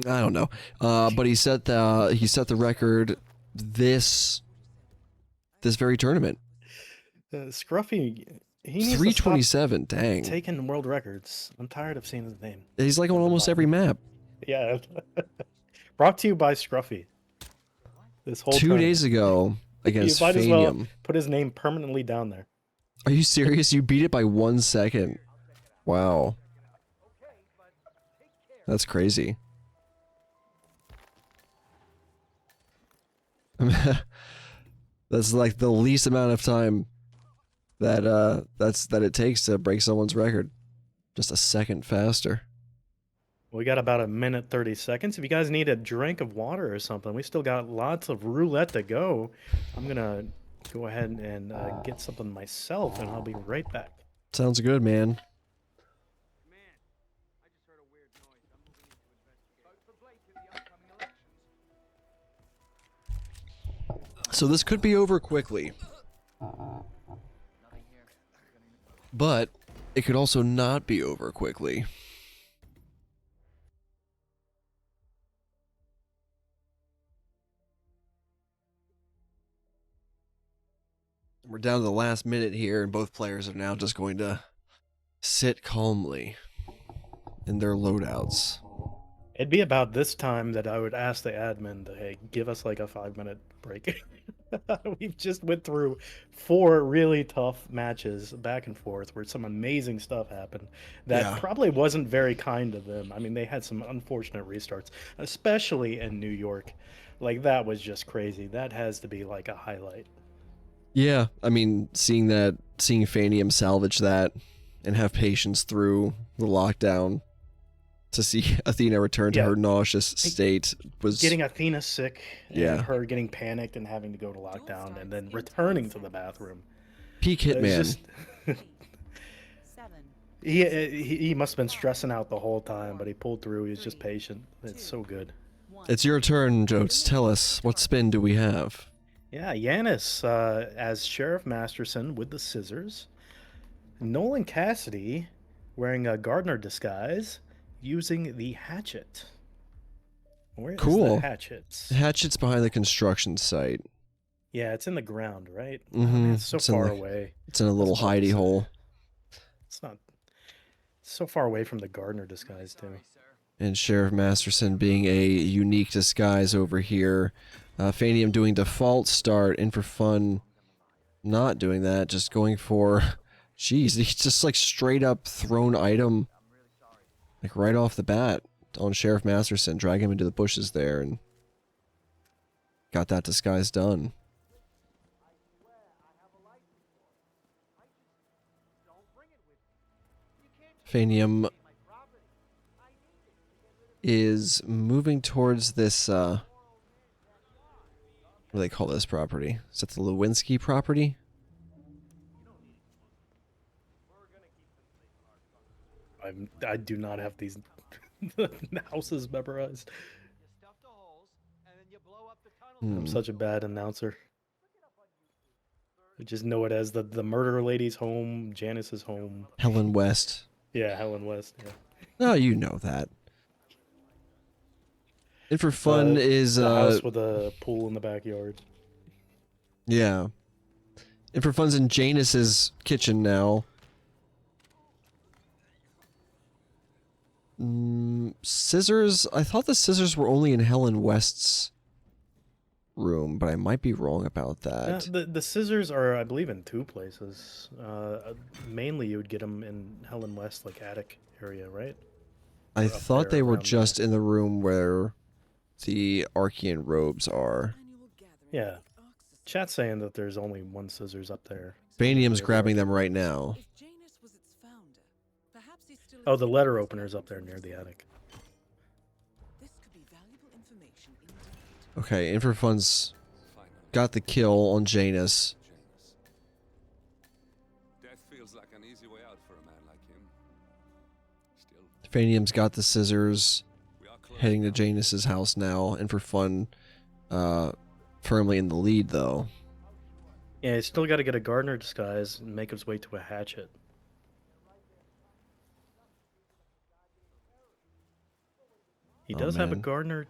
I don't know. But he set the record this very tournament. Scruffy, he needs 327, dang. taking world records. I'm tired of seeing his name. He's like on almost every map. Yeah. Brought to you by Scruffy. This whole 2 tournament. days ago against You might as well Phanium. put his name permanently down there. Are you serious? You beat it by 1 second. Wow. That's crazy. That's like the least amount of time that it takes to break someone's record. Just a second faster. We got about 1 minute 30 seconds. If you guys need a drink of water or something, we still got lots of roulette to go. I'm gonna go ahead and get something myself, and I'll be right back. Sounds good, man. So this could be over quickly. But it could also not be over quickly. We're down to the last minute here, and both players are now just going to sit calmly in their loadouts. It'd be about this time that I would ask the admin to, hey, give us like a 5-minute break. We've just went through 4 really tough matches back and forth where some amazing stuff happened that Yeah. probably wasn't very kind to them. I mean, they had some unfortunate restarts, especially in New York. Like, that was just crazy. That has to be like a highlight. Yeah, I mean, seeing Phanium salvage that and have patience through the lockdown to see Athena return to Yeah. her nauseous state was Getting Athena sick and Yeah. her getting panicked and having to go to lockdown and then returning to the bathroom. peak It was Hitman. just- 7. he must have been stressing out the whole time, but he pulled through. He was just patient. It's so good. 1. It's your turn, Jotes. Tell us, what spin do we have? Yeah, Yanis as Sheriff Masterson with the scissors. Nolan Cassidy wearing a gardener disguise using the hatchet. Where is Cool. the hatchet? Hatchet's behind the construction site. Yeah, it's in the ground, right? Oh, Mhm, man, it's so it's in far the- away. It's in a little about to hidey say. hole. It's not so far away from the gardener disguise, too. And Sheriff Masterson being a unique disguise over here. Phanium doing default start, In4Fun not doing that, just going for... Jeez, he's just like straight up thrown item like right off the bat on Sheriff Masterson, drag him into the bushes there, and got that disguise done. Phanium is moving towards this, what do they call this property? Is that the Lewinsky property? I do not have these houses memorized. You stuff the holes, and then you blow up the tunnel. Hmm. I'm such a bad announcer. I just know it as the murder lady's home, Janice's home. Helen West. Yeah, Helen West. Yeah. Oh, you know that. In4Fun is the house with a pool in the backyard. yeah. In4Fun's in Janus's kitchen now. Scissors. I thought the scissors were only in Helen West's room, but I might be wrong about that. The scissors are, I believe, in 2 places. Mainly, you would get them in Helen West, like attic area, right? I up thought there they were around just there. in the room where the Archean robes are. Annual gathering Yeah. of the Arc Society. Chat's saying that there's only 1 scissors up there. Phanium's Yeah, grabbing they're- them right now. If Janus was its founder, perhaps he still Oh, the exists letter as opener's up there records near the of attic. This could be valuable information indeed. Okay, In4Fun's got the kill on Janus. Death feels like an easy way out for a man like him. Still, Phanium's got the scissors, we are close heading to now. Janus's house now. In4Fun firmly in the lead, though. Yeah, he's still got to get a gardener disguise and make his way to a hatchet. He Oh, does have a man. gardener,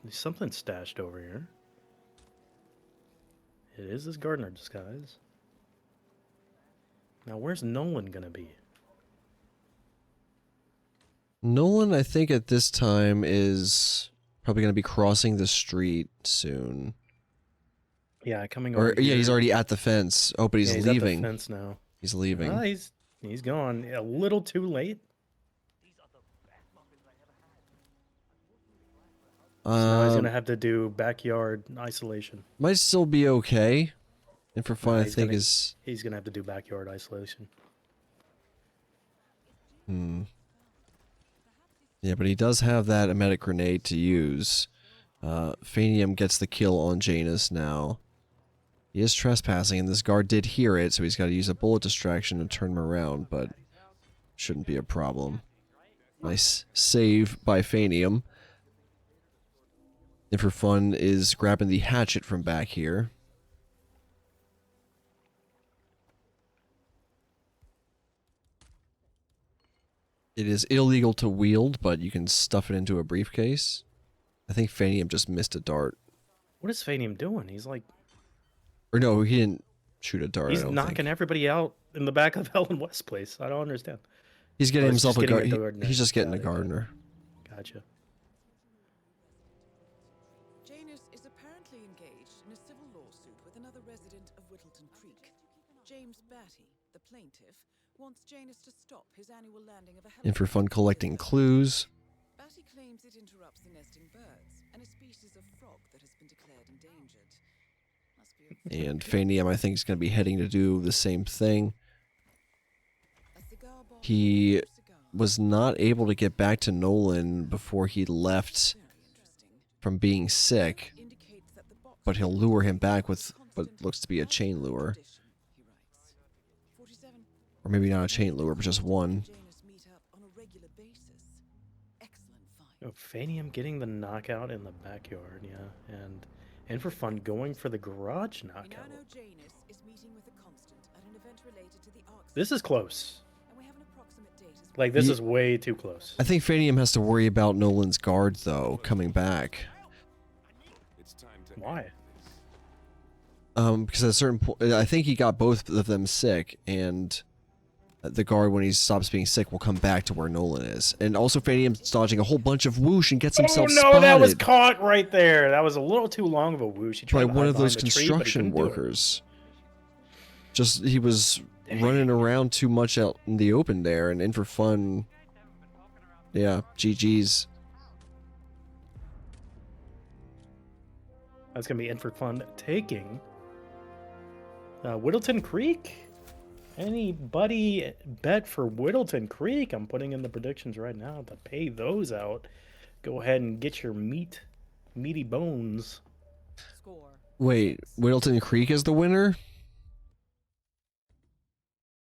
something stashed over here. It is his gardener disguise. Now, where's Nolan gonna be? Nolan, I think at this time, is probably going to be crossing the street soon. Yeah, coming Or over yeah, he's here. already at the fence. Oh, but he's Yeah, he's at the leaving. fence now. He's leaving. Ah, he's gone. A little too late. So now he's gonna have to do backyard isolation. Might still be okay. In4Fun, Nah, I he's think gonna- is. He's gonna have to do backyard isolation. Yeah, but he does have that emetic grenade to use. Phanium gets the kill on Janus now. He is trespassing, and this guard did hear it, so he's got to use a bullet distraction to turn him around, but shouldn't be a problem. Nice save by Phanium. In4Fun is grabbing the hatchet from back here. It is illegal to wield, but you can stuff it into a briefcase. I think Phanium just missed a dart. What is Phanium doing? He's like, Or no, he didn't. shoot a dart. He's I don't knocking think. everybody out in the back of Helen West's place. I don't understand. He's getting Oh, he's himself just a getting gardener. gardener. He's just getting Got a it, got it. gardener. Gotcha. Janus is apparently engaged in a civil lawsuit with another resident of Whittleton Creek. James Batty, the plaintiff, wants Janus to stop his annual landing of a In for fun, helicopter collecting in the clues. Batty claims it interrupts the nesting birds and a species of frog that has been declared endangered. Must be a And Phanium, I think, is going to be heading to do the same thing. cigar box He of cigar. was not able to get back to Nolan before he left Very interesting. from being sick, Indicates that the box but he'll lure him back with what looks to be a chain lure. tradition, he writes. 47. Or maybe not a chain lure, but just one. Janus meet up on a regular basis. Excellent find. Oh, Phanium getting the knockout in the backyard, yeah. And In4Fun going for the garage We now knockout. know Janus is meeting with a constant at an event related to the Ark. This is close. And we have an approximate date as Like, this Ye- is way too close. I think Phanium has to worry about Nolan's guard, though, coming back. It's time to Why? end this. Because at a certain point, I think he got both of them sick, and the guard, when he stops being sick, will come back to where Nolan is. And also, Phanium's dodging a whole bunch of whoosh and gets himself Oh no, spotted that was caught right there. That was a little too long of a whoosh. He tried by to one hide of those behind the tree, but he construction couldn't do it. workers. Just, he was running around too much out in the open there, and in for fun. Yeah, GG's. That's gonna be In4Fun taking Whittleton Creek. Anybody bet for Whittleton Creek? I'm putting in the predictions right now to pay those out. Go ahead and get your meaty bones. Score. Wait, Whittleton Creek is the winner?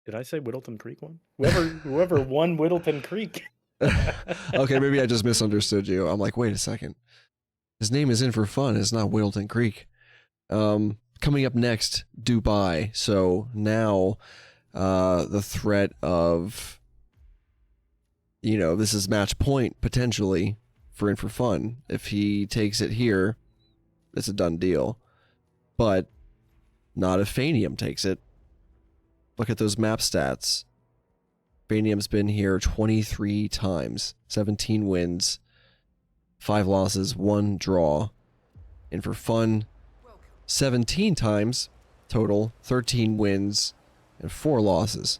Did I say Whittleton Creek won? Whoever won Whittleton Creek. Okay, maybe I just misunderstood you. I'm like, wait a second. His name is In for Fun. It's not Whittleton Creek. Coming up next, Dubai. So now, the threat of, this is match point potentially for In for Fun. If he takes it here, it's a done deal. But not if Phanium takes it. Look at those map stats. Phanium's been here 23 times, 17 wins, 5 losses, 1 draw. And for fun, 17 times total, 13 wins, and 4 losses.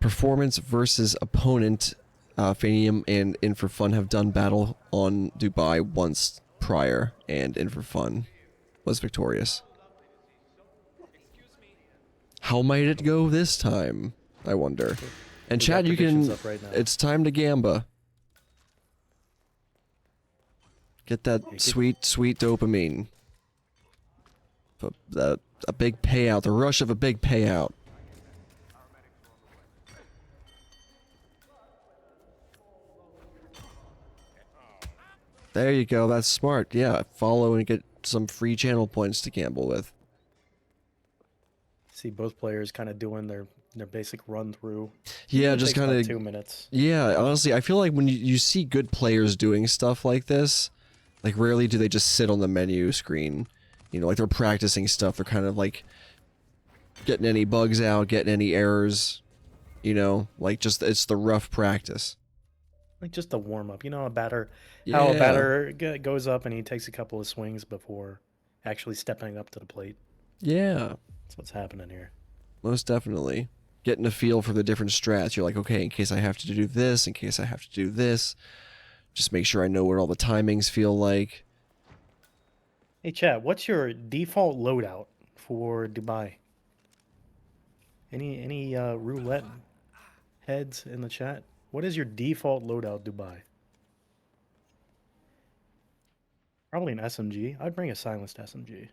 Performance versus opponent, Phanium and In for Fun have done battle on Dubai once prior, and In for Fun was victorious. How might it go this time? I wonder. And We Chad, got you predictions can. up right now. It's time to gamba. Get that sweet, sweet dopamine. A big payout. The rush of a big payout. There you go. That's smart. Yeah, follow and get some free channel points to gamble with. See both players kind of doing their basic run through. Yeah, It just takes about kind 2 of. minutes. Yeah, honestly, I feel like when you see good players doing stuff like this, like rarely do they just sit on the menu screen. Like they're practicing stuff. They're kind of like getting any bugs out, getting any errors. Like just it's the rough practice. Like just a warm up. A batter. Yeah. How a batter goes up and he takes a couple of swings before actually stepping up to the plate. Yeah, That's what's happening here. most definitely. Getting a feel for the different strats. You're like, okay, in case I have to do this, in case I have to do this, just make sure I know what all the timings feel like. Hey, chat, what's your default loadout for Dubai? Any roulette heads in the chat? What is your default loadout, Dubai? Probably an SMG. I'd bring a silenced SMG.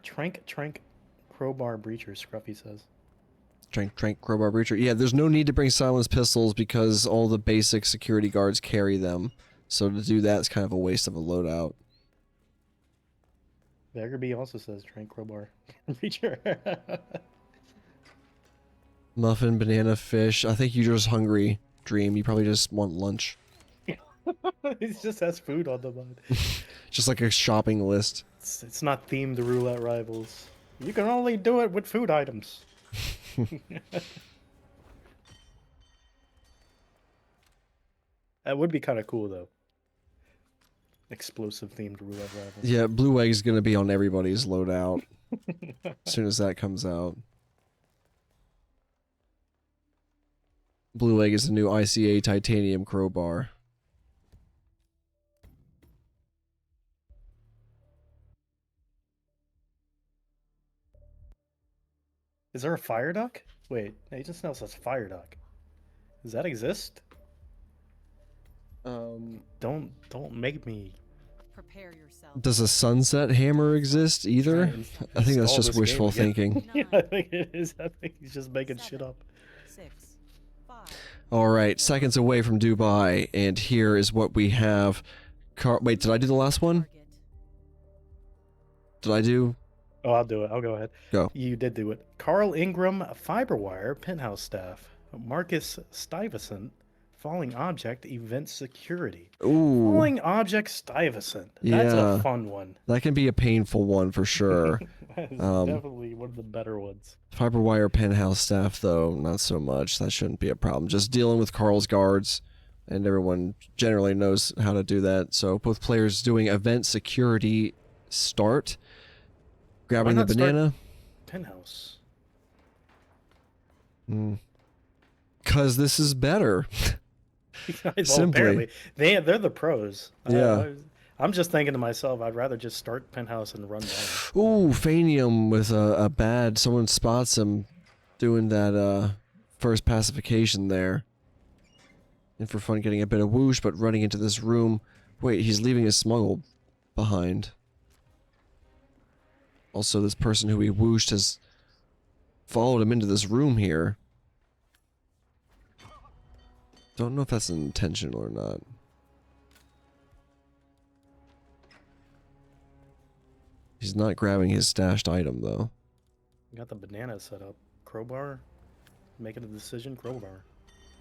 Trank, crowbar breacher, Scruffy says. Trank, crowbar breacher. Yeah, there's no need to bring silenced pistols because all the basic security guards carry them. So to do that is kind of a waste of a loadout. Baggerby also says trank, crowbar breacher. Muffin, banana, fish. I think you're just hungry, Dream. You probably just want lunch. He just has food on the mind. Just like a shopping list. It's not themed to Roulette Rivals. You can only do it with food items. That would be kind of cool, though. Explosive themed roulette rivals. Yeah, Blue Egg is going to be on everybody's loadout as soon as that comes out. Blue Egg is the new ICA titanium crowbar. Is there a fire duck? Wait, Agent Snell says fire duck. Does that exist? Don't make me. Prepare yourself. Does a sunset hammer exist either? I think that's install just this wishful game again. thinking. Yeah, I think it is. I think he's just making shit 7, up. 6, 5. All right, seconds away from Dubai, and here is what we have. Wait, did I do the last one? Target. Did I do? Oh, I'll do it. I'll go ahead. Go. You did do it. Carl Ingram, Fiberwire, Penthouse Staff. Marcus Stuyvesant, Falling Object, Event Security. Ooh, Falling Object Stuyvesant. That's Yeah. a fun one. that can be a painful one for sure. That is definitely one of the better ones. Fiberwire penthouse staff, though, not so much. That shouldn't be a problem. Just dealing with Carl's guards, and everyone generally knows how to do that. So both players doing event security start. Grabbing the not start- banana. Penthouse. Because this is better. Well, Simply. apparently. They're the pros. Yeah. I'm just thinking to myself, I'd rather just start Penthouse and run down. Ooh, Phanium with a bad. Someone spots him doing that first pacification there. In4Fun getting a bit of whoosh, but running into this room. Wait, he's leaving his smuggle behind. Also, this person who he whooshed has followed him into this room here. Don't know if that's intentional or not. He's not grabbing his stashed item, though. Got the banana set up. Crowbar. Making a decision. Crowbar.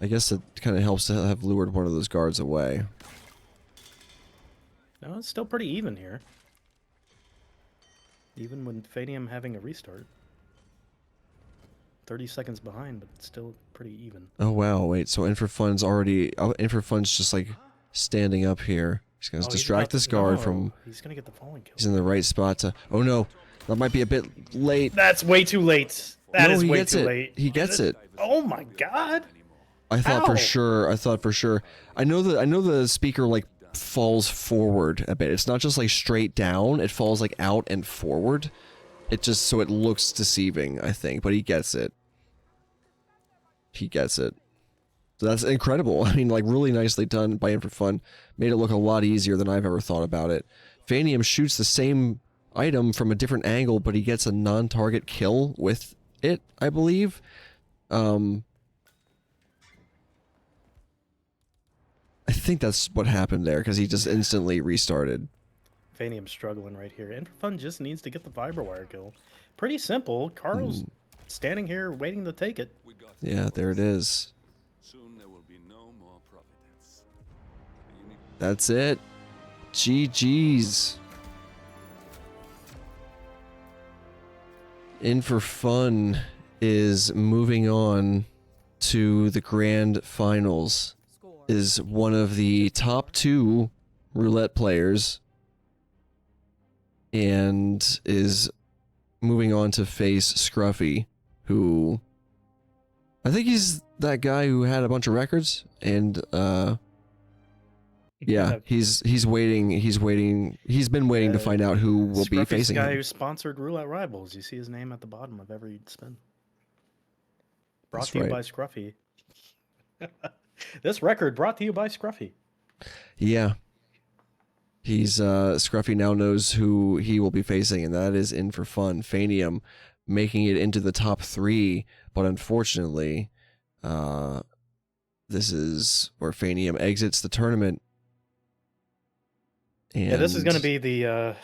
I guess it kind of helps to have lured one of those guards away. No, it's still pretty even here. Even with Phanium having a restart. 30 seconds behind, but still pretty even. Oh wow, wait, so In4Fun's already... In4Fun's just like standing up here. He's gonna Oh, distract this guard from... He's gonna get the falling kill. He's in the right spot to... Oh no, that might be a bit late. That's way too late. That No, is he way gets too it. late. He gets it. Oh my god. I thought Ow. for sure. I know the speaker like falls forward a bit. It's not just like straight down. It falls like out and forward. It just so it looks deceiving, I think, but he gets it. He gets it. So that's incredible. I mean, like really nicely done by In4Fun. Made it look a lot easier than I've ever thought about it. Phanium shoots the same item from a different angle, but he gets a non-target kill with it, I believe. I think that's what happened there, because he just instantly restarted. Phanium's struggling right here. In4Fun just needs to get the Fiberwire kill. Pretty simple. Carl's standing here waiting to take it. We got Yeah, there it is. Soon there will be no more Providence. You need That's it. GG's. In4Fun is moving on to the grand finals. Score. Is one of the top 2 roulette players and is moving on to face Scruffy, who I think he's that guy who had a bunch of records, and yeah, he's been waiting to find out who will be Scruffy's facing the guy him. who sponsored Roulette Rivals. You see his name at the bottom of every spin. Brought That's to you right. by Scruffy. This record brought to you by Scruffy. Yeah. He's Scruffy now knows who he will be facing, and that is In4Fun. Phanium making it into the top 3, but unfortunately, this is where Phanium exits the tournament. And Yeah, this is going to be the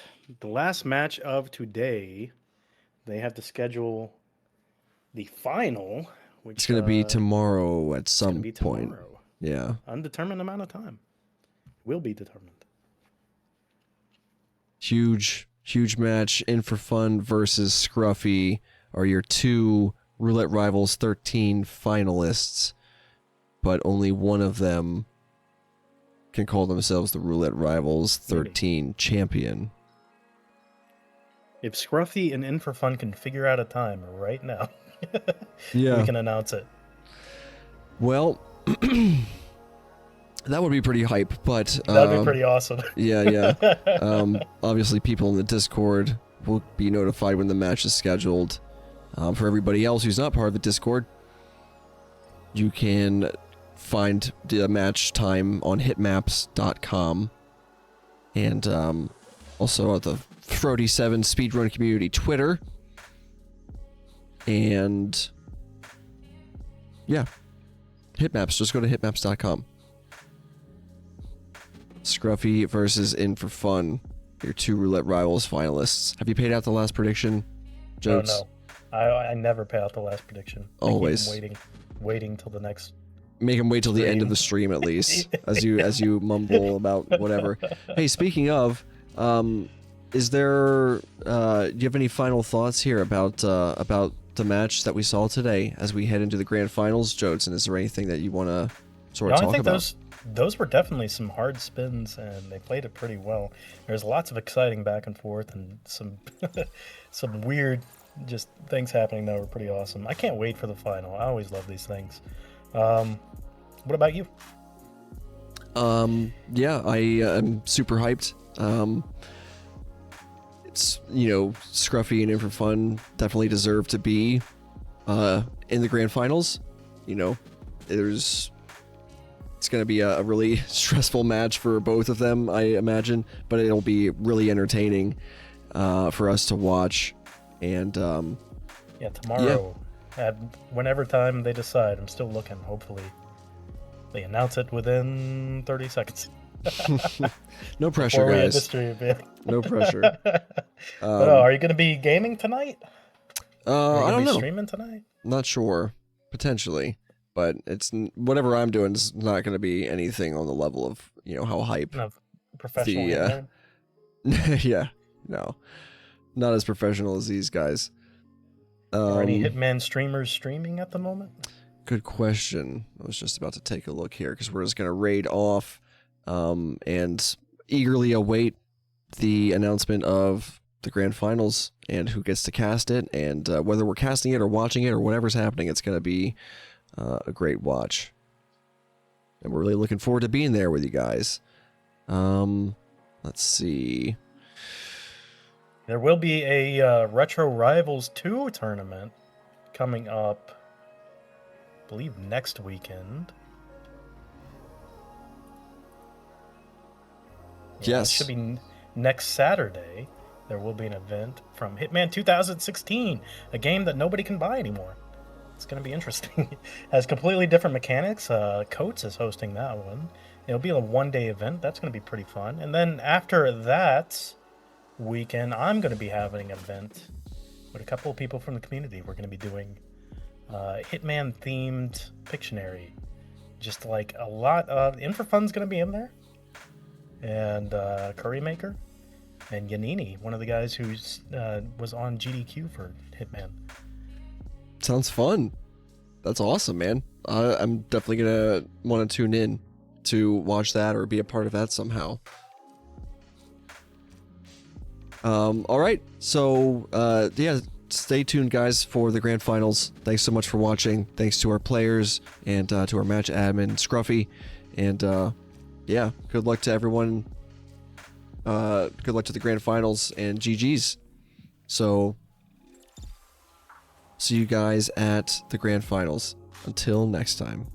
last match of today. They have to schedule the final, which it's going to be tomorrow at it's gonna some be point. tomorrow. Yeah. Undetermined amount of time. Will be determined. Huge huge match. In4Fun versus Scruffy are your 2 Roulette Rivals 13 finalists, but only one of them can call themselves the Roulette Rivals 13 champion. If Scruffy and In4Fun can figure out a time right now, Yeah. we can announce it. Well, that would be pretty hype, but... That'd be pretty awesome. Yeah. Obviously, people in the Discord will be notified when the match is scheduled. For everybody else who's not part of the Discord, you can find the match time on hitmaps.com, and also at the Frody7 Speedrun Community Twitter. And yeah, hitmaps. Just go to hitmaps.com. Scruffy versus In4Fun, your 2 Roulette Rivals finalists. Have you paid out the last prediction, Jones? No. I never pay out the last prediction. Always. I keep waiting till the next. Make him wait till the end of the stream at least, as you mumble about whatever. Hey, speaking of, is there? Do you have any final thoughts here about the match that we saw today as we head into the grand finals, Jodson? Is there anything that you want to sort of talk about? Those were definitely some hard spins, and they played it pretty well. There's lots of exciting back and forth, and some some weird just things happening that were pretty awesome. I can't wait for the final. I always love these things. What about you? Yeah, I am super hyped. It's, Scruffy and In4Fun definitely deserve to be in the grand finals. It's going to be a really stressful match for both of them, I imagine, but it'll be really entertaining for us to watch. And tomorrow, at whenever time they decide, I'm still looking. Hopefully, they announce it within 30 seconds. No pressure, guys. No pressure. Are you going to be gaming tonight? I don't know. Streaming tonight? Not sure. Potentially. But it's whatever I'm doing is not going to be anything on the level of, how hype. Professional. Yeah. No. Not as professional as these guys. Are any Hitman streamers streaming at the moment? Good question. I was just about to take a look here because we're just going to raid off and eagerly await the announcement of the grand finals and who gets to cast it, and whether we're casting it or watching it or whatever's happening, it's going to be a great watch. And we're really looking forward to being there with you guys. Let's see. There will be a Retro Rivals 2 tournament coming up, I believe, next weekend. Yes. It should be next Saturday. There will be an event from Hitman 2016, a game that nobody can buy anymore. It's going to be interesting. It has completely different mechanics. Coates is hosting that one. It'll be a one-day event. That's going to be pretty fun. And then after that weekend, I'm going to be having an event with a couple of people from the community. We're going to be doing Hitman-themed Pictionary. Just like a lot of... In4Fun's going to be in there. And Currymaker. And Yanini, one of the guys who was on GDQ for Hitman. Sounds fun. That's awesome, man. I'm definitely going to want to tune in to watch that or be a part of that somehow. All right. So, stay tuned, guys, for the grand finals. Thanks so much for watching. Thanks to our players and to our match admin, Scruffy. And, good luck to everyone. Good luck to the grand finals and GG's. So, see you guys at the grand finals. Until next time.